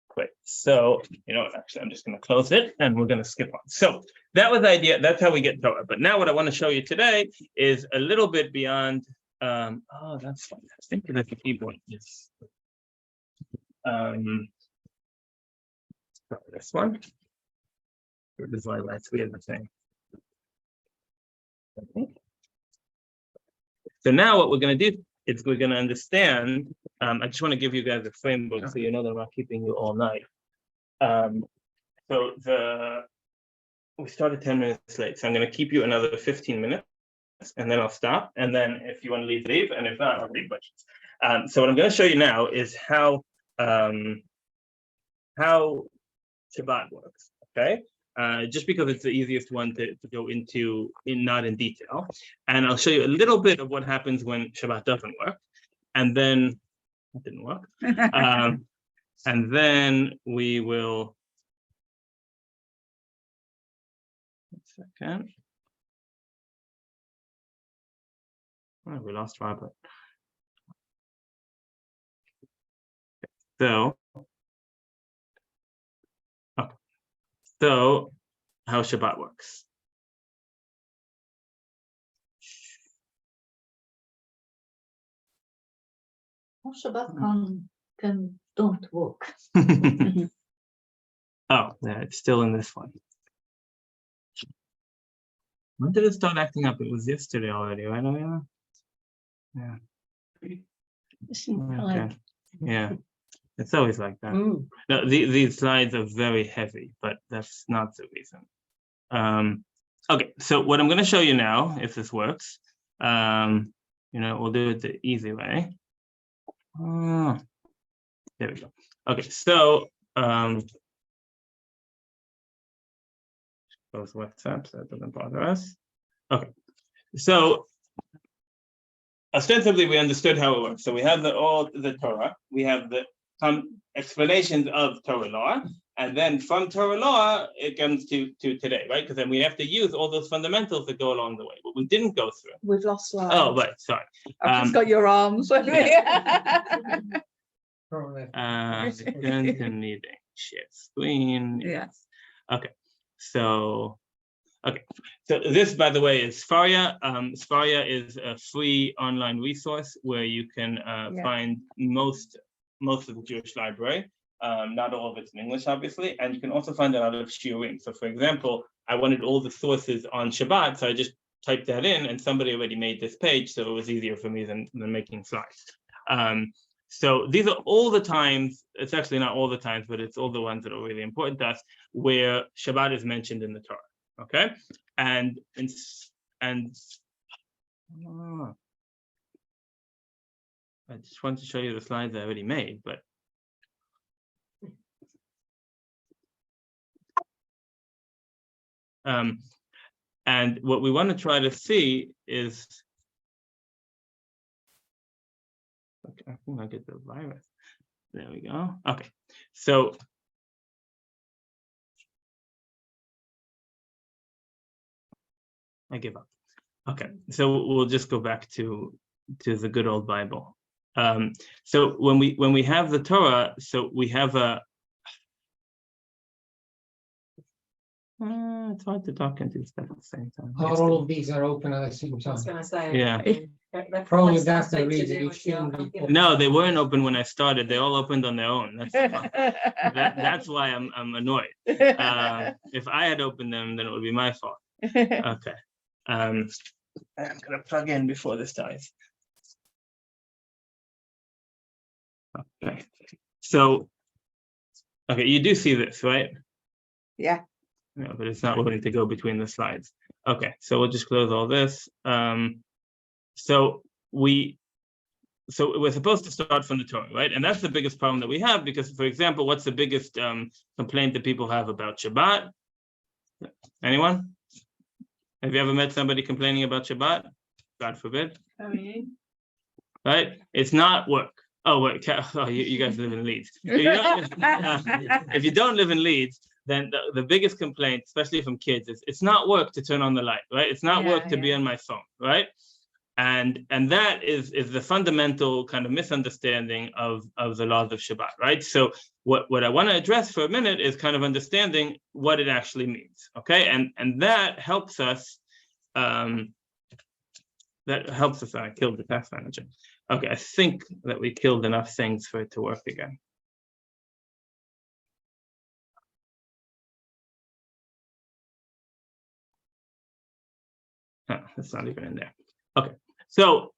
Great. So, you know what, actually, I'm just going to close it and we're going to skip on. So that was the idea. That's how we get Torah. But now what I want to show you today is a little bit beyond. Oh, that's fine. I think that the keyboard is. This one. This is why that's weird the thing. Okay. So now what we're going to do is we're going to understand. I just want to give you guys a framework so you know that I'm not keeping you all night. So we started 10 minutes late, so I'm going to keep you another 15 minutes, and then I'll stop. And then if you want to leave, and if not, I'll take questions. So what I'm going to show you now is how Shabbat works. Okay. Just because it's the easiest one to go into not in detail. And I'll show you a little bit of what happens when Shabbat doesn't work. And then it didn't work. And then we will. 1 second. Oh, we lost Robert. So how Shabbat works. How Shabbat don't work. Oh, yeah, it's still in this one. When did it start acting up? It was yesterday already, right? Yeah. Okay. Yeah. It's always like that. No, these slides are very heavy, but that's not the reason. Okay, so what I'm going to show you now, if this works, we'll do it the easy way. There we go. Okay, so close WhatsApp, so that doesn't bother us. Okay, so ostensibly we understood how it works. So we have all the Torah, we have some explanations of Torah law, and then from Torah law it comes to today, right? Because then we have to use all those fundamentals that go along the way. But we didn't go through. We've lost slides. Oh, right, sorry. I've just got your arms. Probably. Share screen. Yes. Okay. So this, by the way, is Sfaria. Sfaria is a free online resource where you can find most of the Jewish library. Not all of it's in English, obviously, and you can also find a lot of shiurim. So, for example, I wanted all the sources on Shabbat, so I just typed that in, and somebody already made this page, so it was easier for me than making slides. So these are all the times. It's actually not all the times, but it's all the ones that are really important to us, where Shabbat is mentioned in the Torah. Okay, and I just want to show you the slides I already made, but and what we want to try to see is, okay, I think I get the virus. There we go. Okay, so I give up. Okay, so we'll just go back to the good old Bible. So when we have the Torah, so we have a. It's hard to talk and do stuff at the same time. All of these are open at the same I was time. gonna say. Yeah. Probably that's the reason it shouldn't be. No, they weren't open when I started. They all opened on their own. That's why I'm annoyed. If I had opened them, then it would be my fault. Okay. I'm gonna plug in before this dies. Okay. So, okay, you do see this, right? Yeah. No, but it's not willing to go between the slides. Okay, so we'll just close all this. So we so we're supposed to start from the Torah, right? And that's the biggest problem that we have because, for example, what's the biggest complaint that people have about Shabbat? Anyone? Have you ever met somebody complaining about Shabbat? God forbid. Right? It's not work. Oh, wait, oh, you guys live in Leeds. If you don't live in Leeds, then the biggest complaint, especially from kids, is it's not work to turn on the light, right? It's not work to be on my phone, right? And that is the fundamental kind of misunderstanding of the laws of Shabbat, right? So what I want to address for a minute is kind of understanding what it actually means, okay? And that helps us. I killed the task manager. Okay, I think that we killed enough things for it to work again. Oh, that's not even in there. Okay, so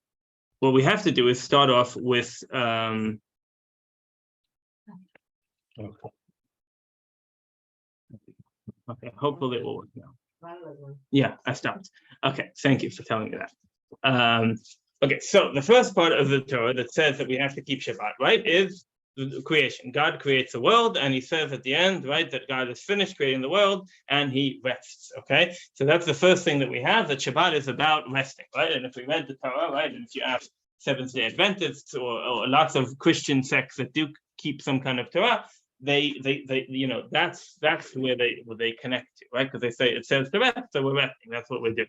what we have to do is start off with okay, hopefully it will work now. Yeah, I stopped. Okay, thank you for telling me that. Okay, so the first part of the Torah that says that we have to keep Shabbat, right, is the creation. God creates the world, and he says at the end, right, that God has finished creating the world, and he rests, okay? So that's the first thing that we have, that Shabbat is about resting, right? And if we read the Torah, right, and if you ask Seventh-day Adventists or lots of Christian sects that do keep some kind of Torah, they you know, that's where they connect to, right? Because they say it says to rest, so we're resting, that's what we're doing.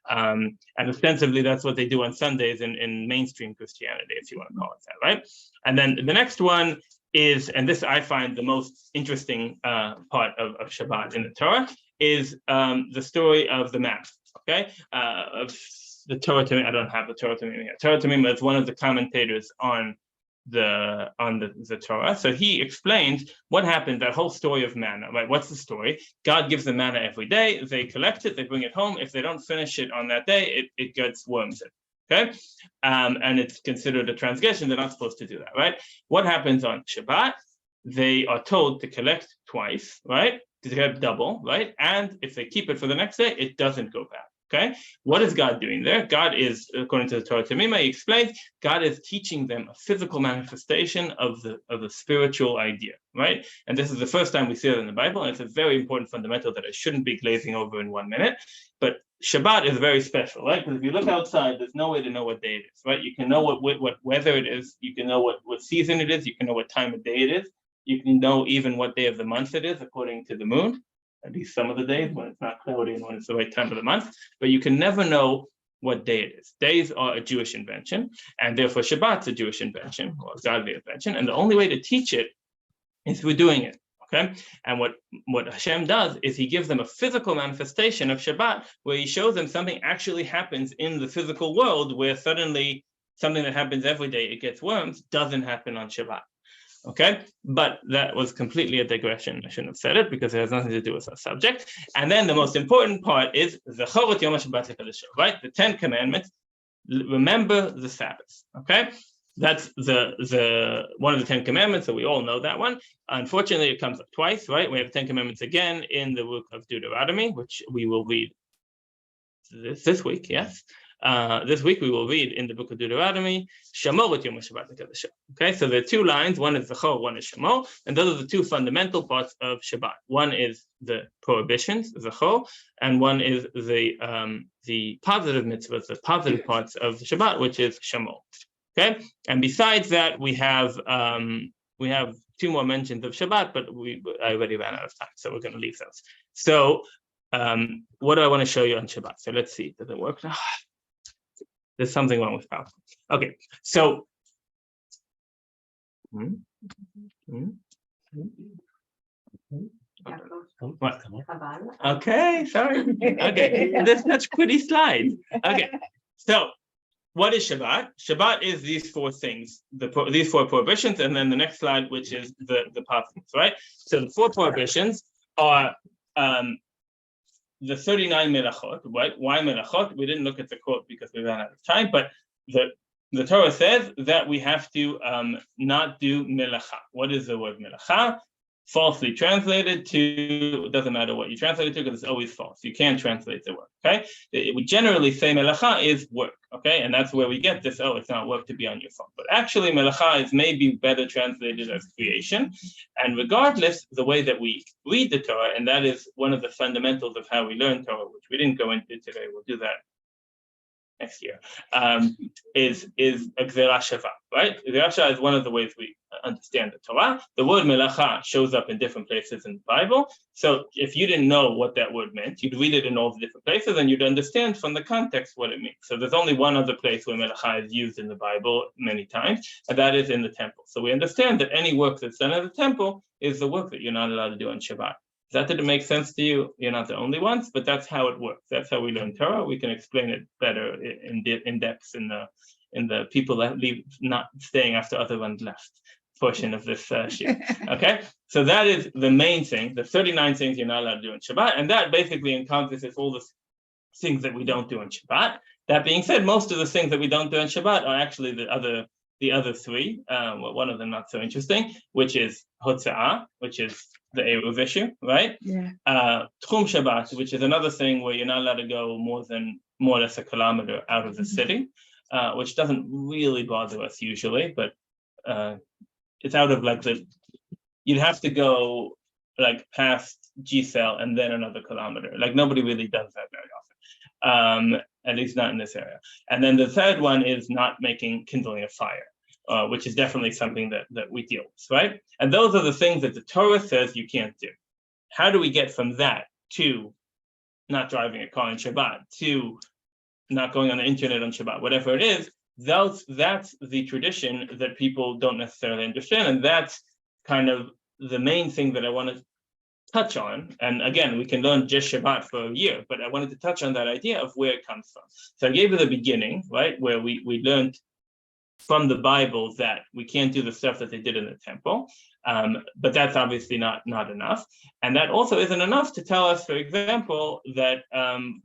And ostensibly that's what they do on Sundays in mainstream Christianity, if you want to call it that, right? And then the next one is, and this I find the most interesting part of Shabbat in the Torah, is the story of the manna, okay? Of the Torah Tamima. I don't have the Torah Tamima here. Torah Tamima is one of the commentators on the Torah. So he explains what happened, that whole story of manna, right? What's the story? God gives them manna every day, they collect it, they bring it home. If they don't finish it on that day, it gets worms in, okay? And it's considered a transgression. They're not supposed to do that, right? What happens on Shabbat? They are told to collect twice, right? To get double, right? And if they keep it for the next day, it doesn't go bad. Okay, what is God doing there? God is, according to the Torah Tamima, he explains, God is teaching them a physical manifestation of the spiritual idea, right? And this is the first time we see it in the Bible, and it's a very important fundamental that I shouldn't be glazing over in 1 minute. But Shabbat is very special, right? Because if you look outside, there's no way to know what day it is, right? You can know what weather it is, you can know what season it is, you can know what time of day it is, you can know even what day of the month it is according to the moon. At least some of the days when it's not cloudy and when it's the right time of the month, but you can never know what day it is. Days are a Jewish invention, and therefore Shabbat's a Jewish invention, or a godly invention, and the only way to teach it is through doing it, okay? And what Hashem does is he gives them a physical manifestation of Shabbat, where he shows them something actually happens in the physical world, where suddenly something that happens every day, it gets worms, doesn't happen on Shabbat. Okay, but that was completely a digression. I shouldn't have said it because it has nothing to do with our subject. And then the most important part is Zechorot Yom HaShabbat HaKadosh, right? The 10 Commandments. Remember the Sabbath. Okay, that's the one of the 10 Commandments. So we all know that one. Unfortunately, it comes up twice, right? We have 10 Commandments again in the book of Deuteronomy, which we will read this week. Yes. This week we will read in the book of Deuteronomy, Shamor et Yom HaShabbat HaKadosh. Okay, so there are two lines, one is Zechor, one is Shamor, and those are the two fundamental parts of Shabbat. One is the prohibitions, Zechor, and one is the positive mitzvahs, the positive parts of the Shabbat, which is Shamor. Okay, and besides that, we have two more mentions of Shabbat, but I already ran out of time, so we're going to leave those. So, what do I want to show you on Shabbat? So let's see, does it work now? There's something wrong with PowerPoint. Okay, so what? Okay, sorry. Okay, there's such pretty slides. Okay, so what is Shabbat? Shabbat is these four things, these four prohibitions, and then the next slide, which is the positives, right? So the four prohibitions are the 39 melachot, right? Why melachot? We didn't look at the quote because we ran out of time, but the Torah says that we have to not do melacha. What is the word melacha? falsely translated to, it doesn't matter what you translate it to because it's always false. You can't translate the word, okay? We generally say melacha is work, okay? And that's where we get this, oh, it's not work to be on your phone. But actually melacha is maybe better translated as creation. And regardless, the way that we read the Torah, and that is one of the fundamentals of how we learn Torah, which we didn't go into today, we'll do that next year, is a gzera shava, right? Gzera shava is one of the ways we understand the Torah. The word melacha shows up in different places in the Bible. So if you didn't know what that word meant, you'd read it in all the different places and you'd understand from the context what it means. So there's only one other place where melacha is used in the Bible many times, and that is in the temple. So we understand that any work that's done in the temple is the work that you're not allowed to do on Shabbat. That didn't make sense to you. You're not the only ones, but that's how it works. That's how we learn Torah. We can explain it better in depth in the people that leave, not staying after other ones left portion of this sheet. Okay, so that is the main thing. The 39 things you're not allowed to do on Shabbat, and that basically encompasses all the things that we don't do on Shabbat. That being said, most of the things that we don't do on Shabbat are actually the other three. One of them not so interesting, which is hotza'ah, which is the Eruv issue, right? Yeah. Tchum Shabbat, which is another thing where you're not allowed to go more or less a kilometer out of the city, which doesn't really bother us usually, but it's out of you'd have to go past Giselle and then another kilometer. Nobody really does that very often, at least not in this area. And then the third one is not kindling a fire. Which is definitely something that we deal with, right? And those are the things that the Torah says you can't do. How do we get from that to not driving a car on Shabbat, to not going on the internet on Shabbat, whatever it is? That's the tradition that people don't necessarily understand, and that's kind of the main thing that I want to touch on. And again, we can learn just Shabbat for a year, but I wanted to touch on that idea of where it comes from. So I gave you the beginning, right, where we learned from the Bible that we can't do the stuff that they did in the temple, but that's obviously not enough. And that also isn't enough to tell us, for example, that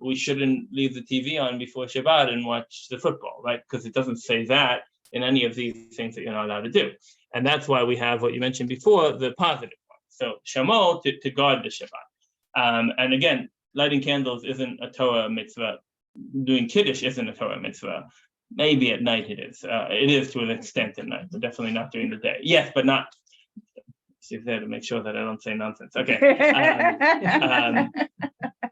we shouldn't leave the TV on before Shabbat and watch the football, right? Because it doesn't say that in any of these things that you're not allowed to do. And that's why we have what you mentioned before, the positive one. So Shamo, to guard the Shabbat. And again, lighting candles isn't a Torah mitzvah. Doing Kiddush isn't a Torah mitzvah. Maybe at night it is. It is to an extent at night, but definitely not during the day. Yes, but not. See there to make sure that I don't say nonsense. Okay.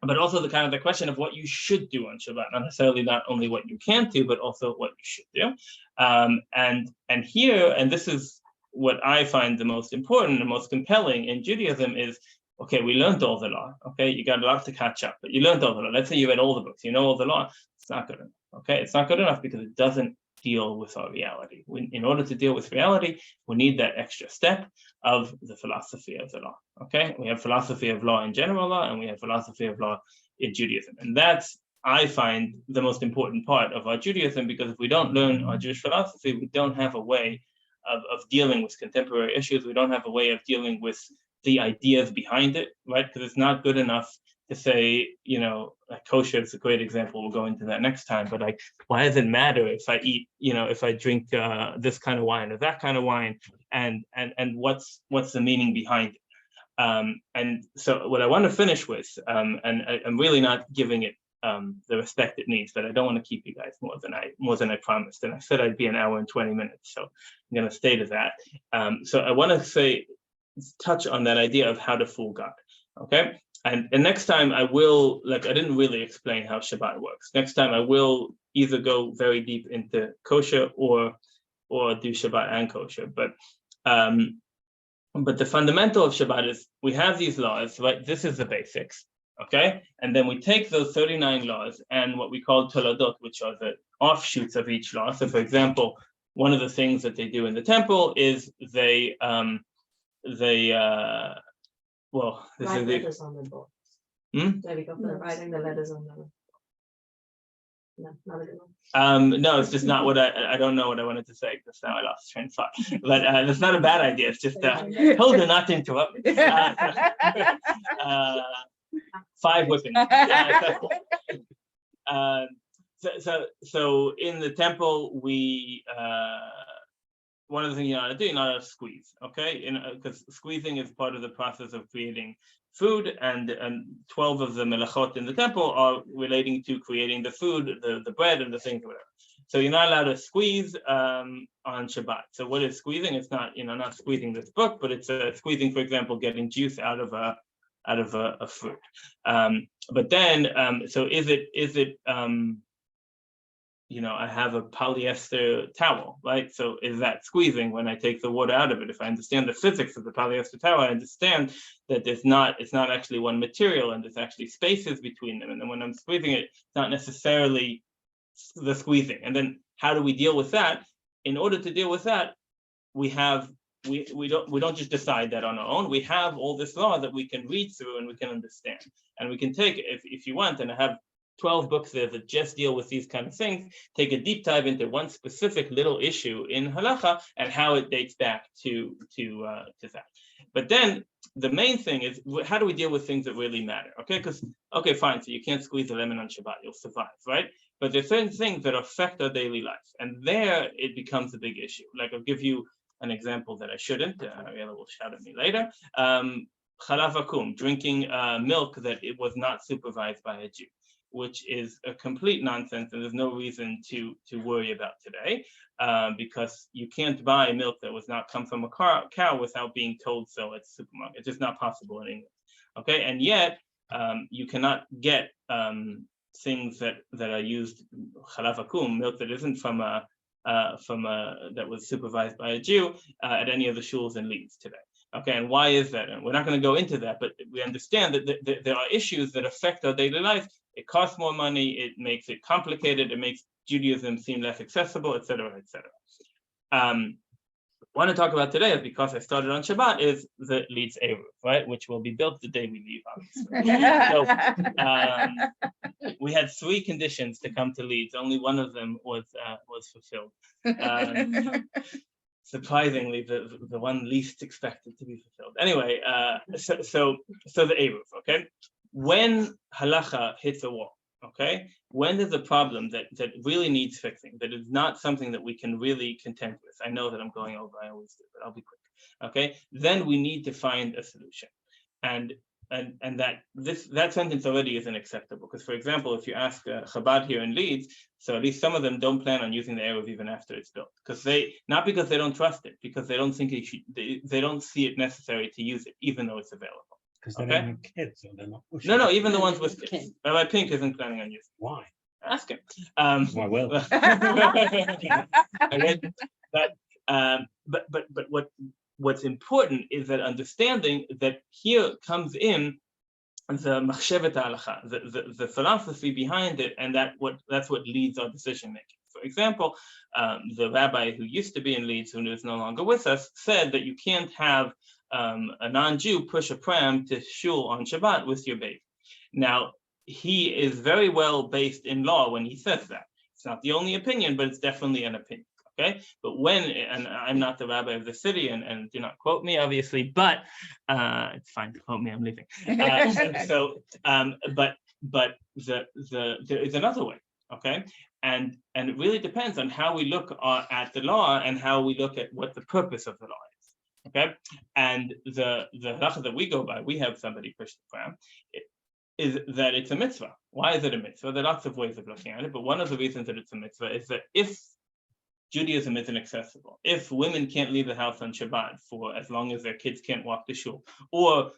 But also the question of what you should do on Shabbat, not necessarily not only what you can't do, but also what you should do. And here, and this is what I find the most important and most compelling in Judaism is, okay, we learned all the law. Okay, you got a lot to catch up, but you learned all the law. Let's say you read all the books, you know all the law. It's not good enough. Okay, it's not good enough because it doesn't deal with our reality. In order to deal with reality, we need that extra step of the philosophy of the law. Okay, we have philosophy of law in general law, and we have philosophy of law in Judaism, and that's, I find, the most important part of our Judaism, because if we don't learn our Jewish philosophy, we don't have a way of dealing with contemporary issues. We don't have a way of dealing with the ideas behind it, right? Because it's not good enough to say, kosher is a great example. We'll go into that next time. But why does it matter if I eat, if I drink this kind of wine or that kind of wine, and what's the meaning behind it? And so what I want to finish with, and I'm really not giving it the respect it needs, but I don't want to keep you guys more than I promised. And I said I'd be an hour and 20 minutes, so I'm going to stay to that. So I want to touch on that idea of how to fool God. Okay. And next time I will, I didn't really explain how Shabbat works. Next time I will either go very deep into kosher or do Shabbat and kosher. But the fundamental of Shabbat is we have these laws, right? This is the basics, okay? And then we take those 39 laws and what we call toladot, which are the offshoots of each law. So for example, one of the things that they do in the temple is they this Write is the, letters on the book. There we go, for the writing the letters on the. No, not a good one. no, it's just not what I don't know what I wanted to say because now I lost train of thought. But that's not a bad idea. It's just told her not to interrupt me. 5 whipping. So in the temple one of the things you're not allowed to do, you're not allowed to squeeze, okay? Because squeezing is part of the process of creating food, and 12 of the melachot in the temple are relating to creating the food, the bread and the things, whatever. So you're not allowed to squeeze on Shabbat. So what is squeezing? It's not, not squeezing this book, but it's squeezing, for example, getting juice out of a fruit. But then, so is it I have a polyester towel, right? So is that squeezing when I take the water out of it? If I understand the physics of the polyester towel, I understand that it's not actually one material, and there's actually spaces between them. And then when I'm squeezing it, it's not necessarily the squeezing. And then how do we deal with that? In order to deal with that, we don't just decide that on our own. We have all this law that we can read through and we can understand. And we can take, if you want, and I have 12 books there that just deal with these kind of things, take a deep dive into one specific little issue in halacha and how it dates back to that. But then the main thing is, how do we deal with things that really matter? Okay, fine. So you can't squeeze a lemon on Shabbat, you'll survive, right? But there's certain things that affect our daily life, and there it becomes a big issue. Like, I'll give you an example that I shouldn't. Ariella will shout at me later. Chalav vakum, drinking milk that it was not supervised by a Jew, which is a complete nonsense, and there's no reason to worry about today, because you can't buy milk that was not come from a cow without being told so at the supermarket. It's just not possible in England. Okay, and yet you cannot get things that are used, chalav vakum, milk that isn't from that was supervised by a Jew at any of the shuls in Leeds today. Okay, and why is that? And we're not going to go into that, but we understand that there are issues that affect our daily life. It costs more money, it makes it complicated, it makes Judaism seem less accessible, etc., etc. Want to talk about today, is because I started on Shabbat, is the Leeds Eruv, right, which will be built the day we leave, obviously. So we had 3 conditions to come to Leeds. Only one of them was fulfilled. Surprisingly, the one least expected to be fulfilled. Anyway, so the Eruv, okay? When halacha hits a wall, okay? When there's a problem that really needs fixing, that is not something that we can really contend with. I know that I'm going over, I always do, but I'll be quick, okay? Then we need to find a solution. And that sentence already isn't acceptable, because, for example, if you ask Chabad here in Leeds, so at least some of them don't plan on using the Eruv even after it's built, because not because they don't trust it, because they don't think they don't see it necessary to use it, even though it's available. Because they don't have kids, so they're not pushing. No, even the ones with kids. Rabbi Pink isn't planning on using it. Why? Ask him. Why will? But what's important is that understanding that here comes in the machshevet halacha, the philosophy behind it, and that's what leads our decision making. For example, the rabbi who used to be in Leeds, who is no longer with us, said that you can't have a non-Jew push a pram to shul on Shabbat with your baby. Now, he is very well based in law when he says that. It's not the only opinion, but it's definitely an opinion. Okay, but and I'm not the rabbi of the city, and do not quote me, obviously, but it's fine to quote me. I'm leaving. But there is another way. Okay, and it really depends on how we look at the law and how we look at what the purpose of the law is. Okay, and the halacha that we go by, we have somebody push the pram, is that it's a mitzvah. Why is it a mitzvah? There are lots of ways of looking at it, but one of the reasons that it's a mitzvah is that if Judaism isn't accessible, if women can't leave the house on Shabbat for as long as their kids can't walk to shul, or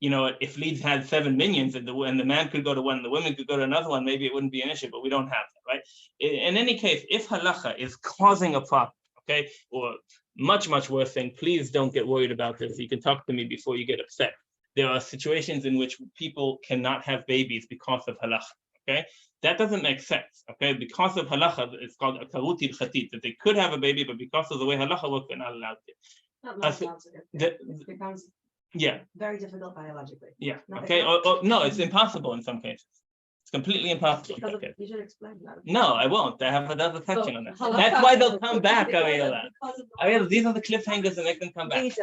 if Leeds had 7 minions and the man could go to one and the women could go to another one, maybe it wouldn't be an issue, but we don't have that, right? In any case, if halacha is causing a problem, okay, or much worse thing, please don't get worried about this. You can talk to me before you get upset. There are situations in which people cannot have babies because of halacha. Okay, that doesn't make sense. Okay, because of halacha, it's called a karut hilchatit, that they could have a baby, but because of the way halacha works, they're not allowed to. Not allowed to. It becomes very difficult biologically. Yeah. Okay. Or no, it's impossible in some cases. It's completely impossible. Okay. You should explain that. No, I won't. I have another section on that. That's why they'll come back, Ariella. Ariella, these are the cliffhangers, and they can come back.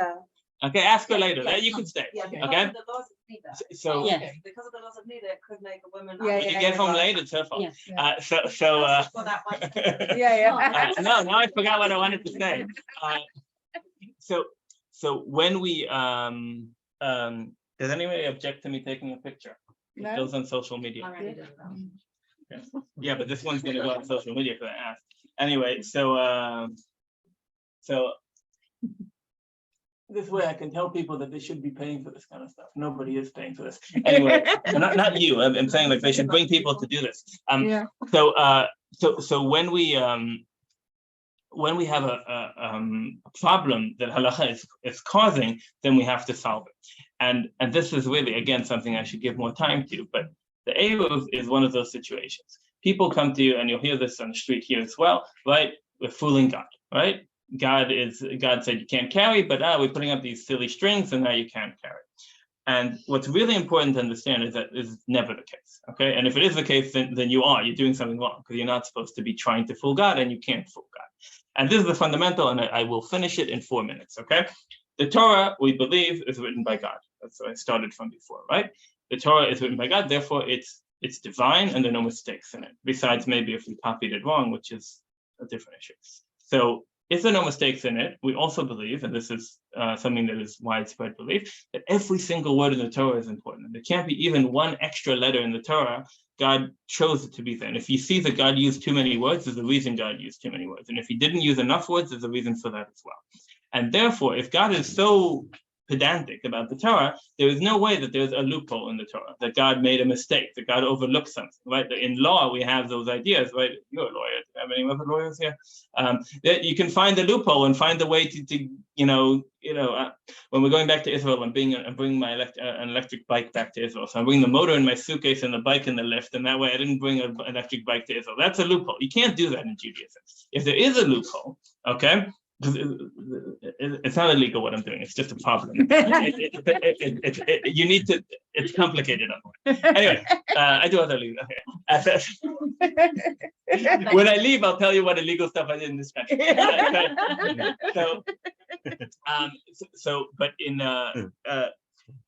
Okay, ask her later. You can stay. Yeah, okay. The laws of Nida. So because of the laws of Nida, it could make a woman. Yeah, When you get home late, it's her fault. Yeah. For that one. Yeah, No, now I forgot what I wanted to say. So when we does anybody object to me taking a picture? It No. goes on social media. Already did that. Yeah, but this one's gonna go on social media for I asked. Anyway, so this way I can tell people that they should be paying for this kind of stuff. Nobody is paying for this. Anyway, not you. I'm saying like they should bring people to do this. yeah. So when we have a problem that halacha is causing, then we have to solve it. And this is really, again, something I should give more time to, but the Eruv is one of those situations. People come to you, and you'll hear this on the street here as well, right? We're fooling God, right? God said you can't carry, but we're putting up these silly strings, and now you can't carry. And what's really important to understand is that this is never the case, okay? And if it is the case, then you're doing something wrong, because you're not supposed to be trying to fool God, and you can't fool God. And this is the fundamental, and I will finish it in 4 minutes, okay? The Torah, we believe, is written by God. That's what I started from before, right? The Torah is written by God, therefore it's divine, and there are no mistakes in it. Besides, maybe if we copied it wrong, which is a different issue. So if there are no mistakes in it, we also believe, and this is something that is widespread belief, that every single word in the Torah is important. There can't be even one extra letter in the Torah. God chose it to be there. And if you see that God used too many words, there's a reason God used too many words. And if he didn't use enough words, there's a reason for that as well. And therefore, if God is so pedantic about the Torah, there is no way that there's a loophole in the Torah, that God made a mistake, that God overlooked something, right? In law, we have those ideas, right? You're a lawyer. Do you have any other lawyers here? That you can find the loophole and find the way to when we're going back to Israel, I'm bringing my an electric bike back to Israel. So I'm bringing the motor in my suitcase and the bike in the lift, and that way I didn't bring an electric bike to Israel. That's a loophole. You can't do that in Judaism. If there is a loophole, okay, it's not illegal what I'm doing. It's just a problem. You need to. It's complicated. Anyway, I do other legal. When I leave, I'll tell you what illegal stuff I did in this country.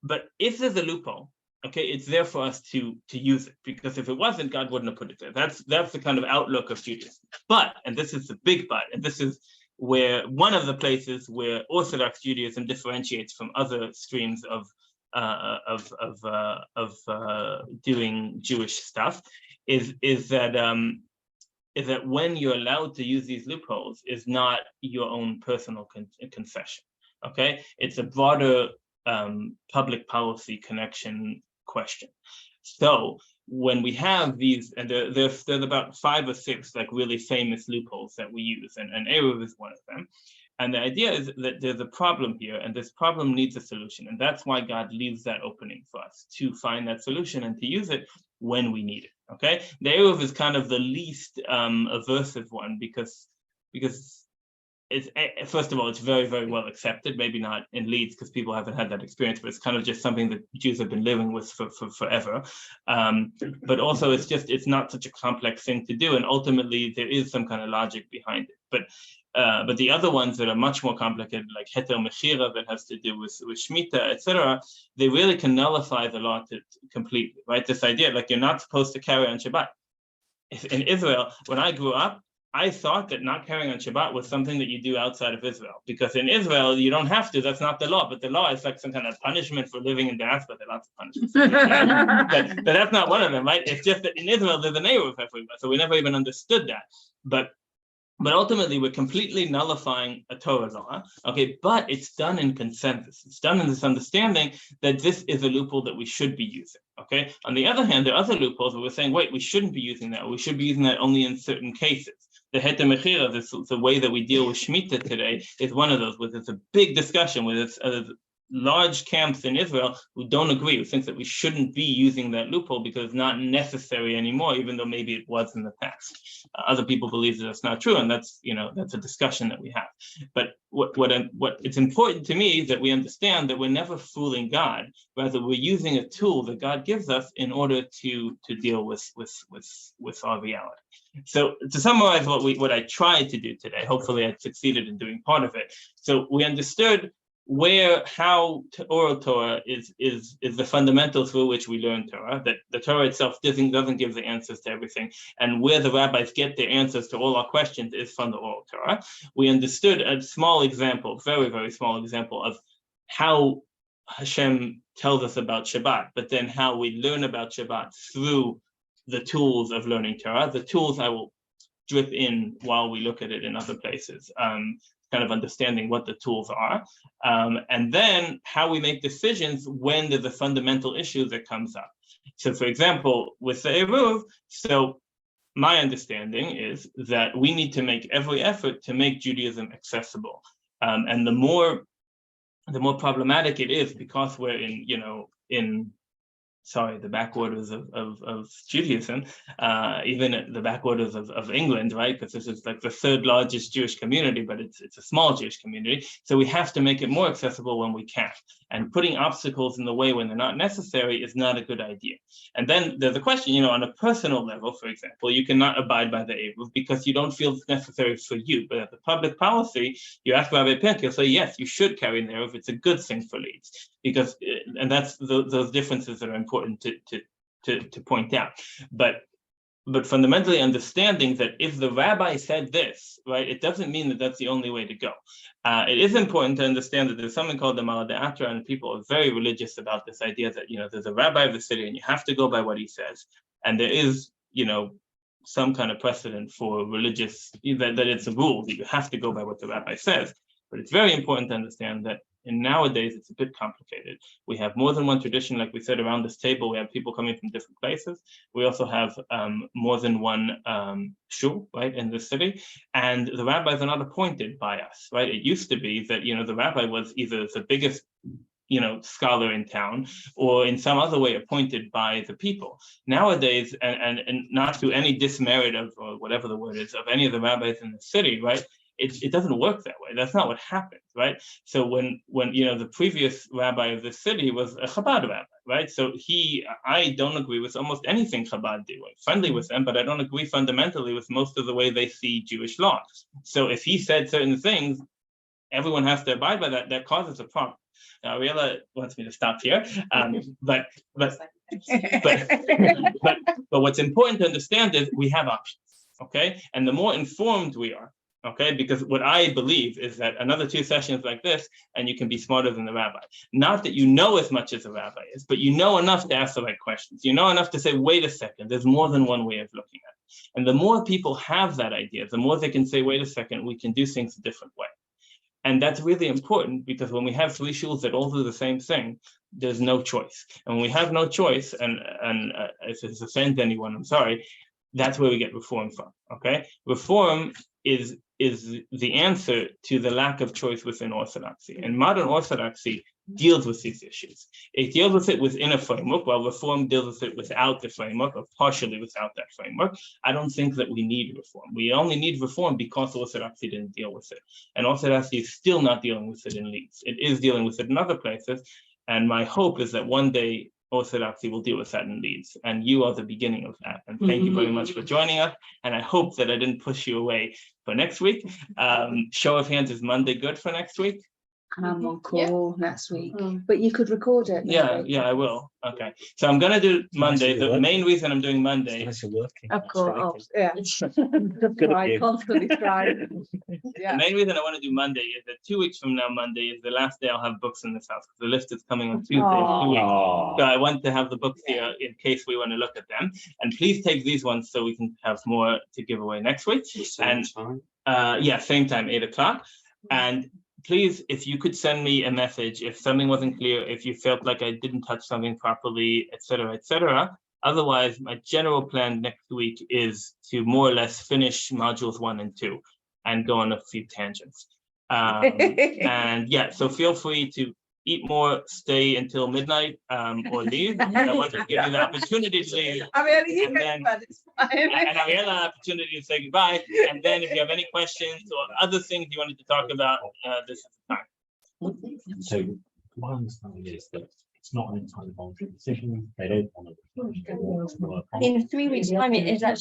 But if there's a loophole, okay, it's there for us to use it, because if it wasn't, God wouldn't have put it there. That's the kind of outlook of Judaism. But, and this is the big but, and this is where one of the places where Orthodox Judaism differentiates from other streams of doing Jewish stuff, is that when you're allowed to use these loopholes is not your own personal concession. Okay, it's a broader public policy connection question. So when we have these, and there's about 5 or 6 like really famous loopholes that we use, and Eruv is one of them. And the idea is that there's a problem here, and this problem needs a solution, and that's why God leaves that opening for us to find that solution and to use it when we need it. Okay, the Eruv is kind of the least aversive one because it's, first of all, it's very, very well accepted, maybe not in Leeds because people haven't had that experience, but it's kind of just something that Jews have been living with for forever. But also it's not such a complex thing to do. And ultimately there is some kind of logic behind it. But the other ones that are much more complicated, like Heter Mechira, that has to do with Shemitah, etc., they really can nullify the law completely, right? This idea, like you're not supposed to carry on Shabbat. In Israel, when I grew up, I thought that not carrying on Shabbat was something that you do outside of Israel, because in Israel, you don't have to, that's not the law, but the law is like some kind of punishment for living in diaspora. There are lots of punishments. but that's not one of them, right? It's just that in Israel, there's an Eruv everywhere, so we never even understood that. But ultimately, we're completely nullifying a Torah law, okay? But it's done in consensus. It's done in this understanding that this is a loophole that we should be using, okay? On the other hand, there are other loopholes where we're saying, wait, we shouldn't be using that. We should be using that only in certain cases. The Heter Mechira, the way that we deal with Shemitah today, is one of those, where there's a big discussion with large camps in Israel who don't agree, who think that we shouldn't be using that loophole because it's not necessary anymore, even though maybe it was in the past. Other people believe that it's not true, and that's a discussion that we have. But what it's important to me that we understand that we're never fooling God, rather we're using a tool that God gives us in order to deal with our reality. So to summarize what I tried to do today, hopefully I succeeded in doing part of it. So we understood oral Torah is the fundamental through which we learn Torah, that the Torah itself doesn't give the answers to everything, and where the rabbis get their answers to all our questions is from the oral Torah. We understood a small example, very, very small example of how Hashem tells us about Shabbat, but then how we learn about Shabbat through the tools of learning Torah. The tools I will drip in while we look at it in other places. Kind of understanding what the tools are, and then how we make decisions when there's a fundamental issue that comes up. So, for example, with the Eruv, so my understanding is that we need to make every effort to make Judaism accessible, and the more problematic it is, because we're in the backwaters of Judaism, even at the backwaters of England, right? Because this is like the third largest Jewish community, but it's a small Jewish community. So we have to make it more accessible when we can. And putting obstacles in the way when they're not necessary is not a good idea. And then there's a question, on a personal level, for example, you cannot abide by the Eruv because you don't feel it's necessary for you. But as a public policy, you ask Rabbi Pink, he'll say, yes, you should carry the Eruv. It's a good thing for leads. Because, and that's those differences that are important to point out. But fundamentally understanding that if the rabbi said this, right, it doesn't mean that that's the only way to go. It is important to understand that there's something called the Malada'atra, and people are very religious about this idea that, there's a rabbi of the city and you have to go by what he says. And there is, some kind of precedent for religious, that it's a rule that you have to go by what the rabbi says. But it's very important to understand that nowadays it's a bit complicated. We have more than one tradition, like we said, around this table. We have people coming from different places. We also have more than one shul, right, in the city, and the rabbis are not appointed by us, right? It used to be that the rabbi was either the biggest scholar in town, or in some other way appointed by the people. Nowadays, and not to any dismerit of, or whatever the word is, of any of the rabbis in the city, right? It doesn't work that way. That's not what happened, right? So when the previous rabbi of the city was a Chabad rabbi, right? So I don't agree with almost anything Chabad do. I'm friendly with them, but I don't agree fundamentally with most of the way they see Jewish law. So if he said certain things, everyone has to abide by that. That causes a problem. Now, Ariella wants me to stop here, but what's important to understand is we have options, okay? And the more informed we are, okay, because what I believe is that another 2 sessions like this, and you can be smarter than the rabbi. Not that you know as much as the rabbi is, but you know enough to ask the right questions. You know enough to say, wait a second, there's more than one way of looking at it. And the more people have that idea, the more they can say, wait a second, we can do things a different way. And that's really important, because when we have 3 shuls that all do the same thing, there's no choice. And when we have no choice, and if it offends anyone, I'm sorry, that's where we get reform from, okay? Reform is the answer to the lack of choice within Orthodoxy. And modern Orthodoxy deals with these issues. It deals with it within a framework, while Reform deals with it without the framework, or partially without that framework. I don't think that we need Reform. We only need Reform because Orthodoxy didn't deal with it. And Orthodoxy is still not dealing with it in Leeds. It is dealing with it in other places. And my hope is that one day Orthodoxy will deal with that in Leeds, and you are the beginning of that. And thank you very much for joining us. And I hope that I didn't push you away for next week. Show of hands, is Monday good for next week? I'm on call next week, but you could record it. Yeah, I will. Okay, so I'm gonna do Monday. The main reason I'm doing Monday, Of course, yeah. Constantly trying. the main reason I want to do Monday is that 2 weeks from now, Monday is the last day I'll have books in this house, because the lift is coming on Tuesday in 2 weeks. So I want to have the books here in case we want to look at them. And please take these ones so we can have more to give away next week. And yeah, same time, 8 o'clock. And please, if you could send me a message if something wasn't clear, if you felt like I didn't touch something properly, etc., etc. Otherwise, my general plan next week is to more or less finish modules 1 and 2 and go on a few tangents. And yeah, so feel free to eat more, stay until midnight, or leave. I want to give you the opportunity to leave. You And then- it's fine. And I had an opportunity to say goodbye. And then if you have any questions or other things you wanted to talk about, this is the time. So my understanding is that it's not an entirely voluntary decision. They don't want to. In 3 weeks' time, it is actually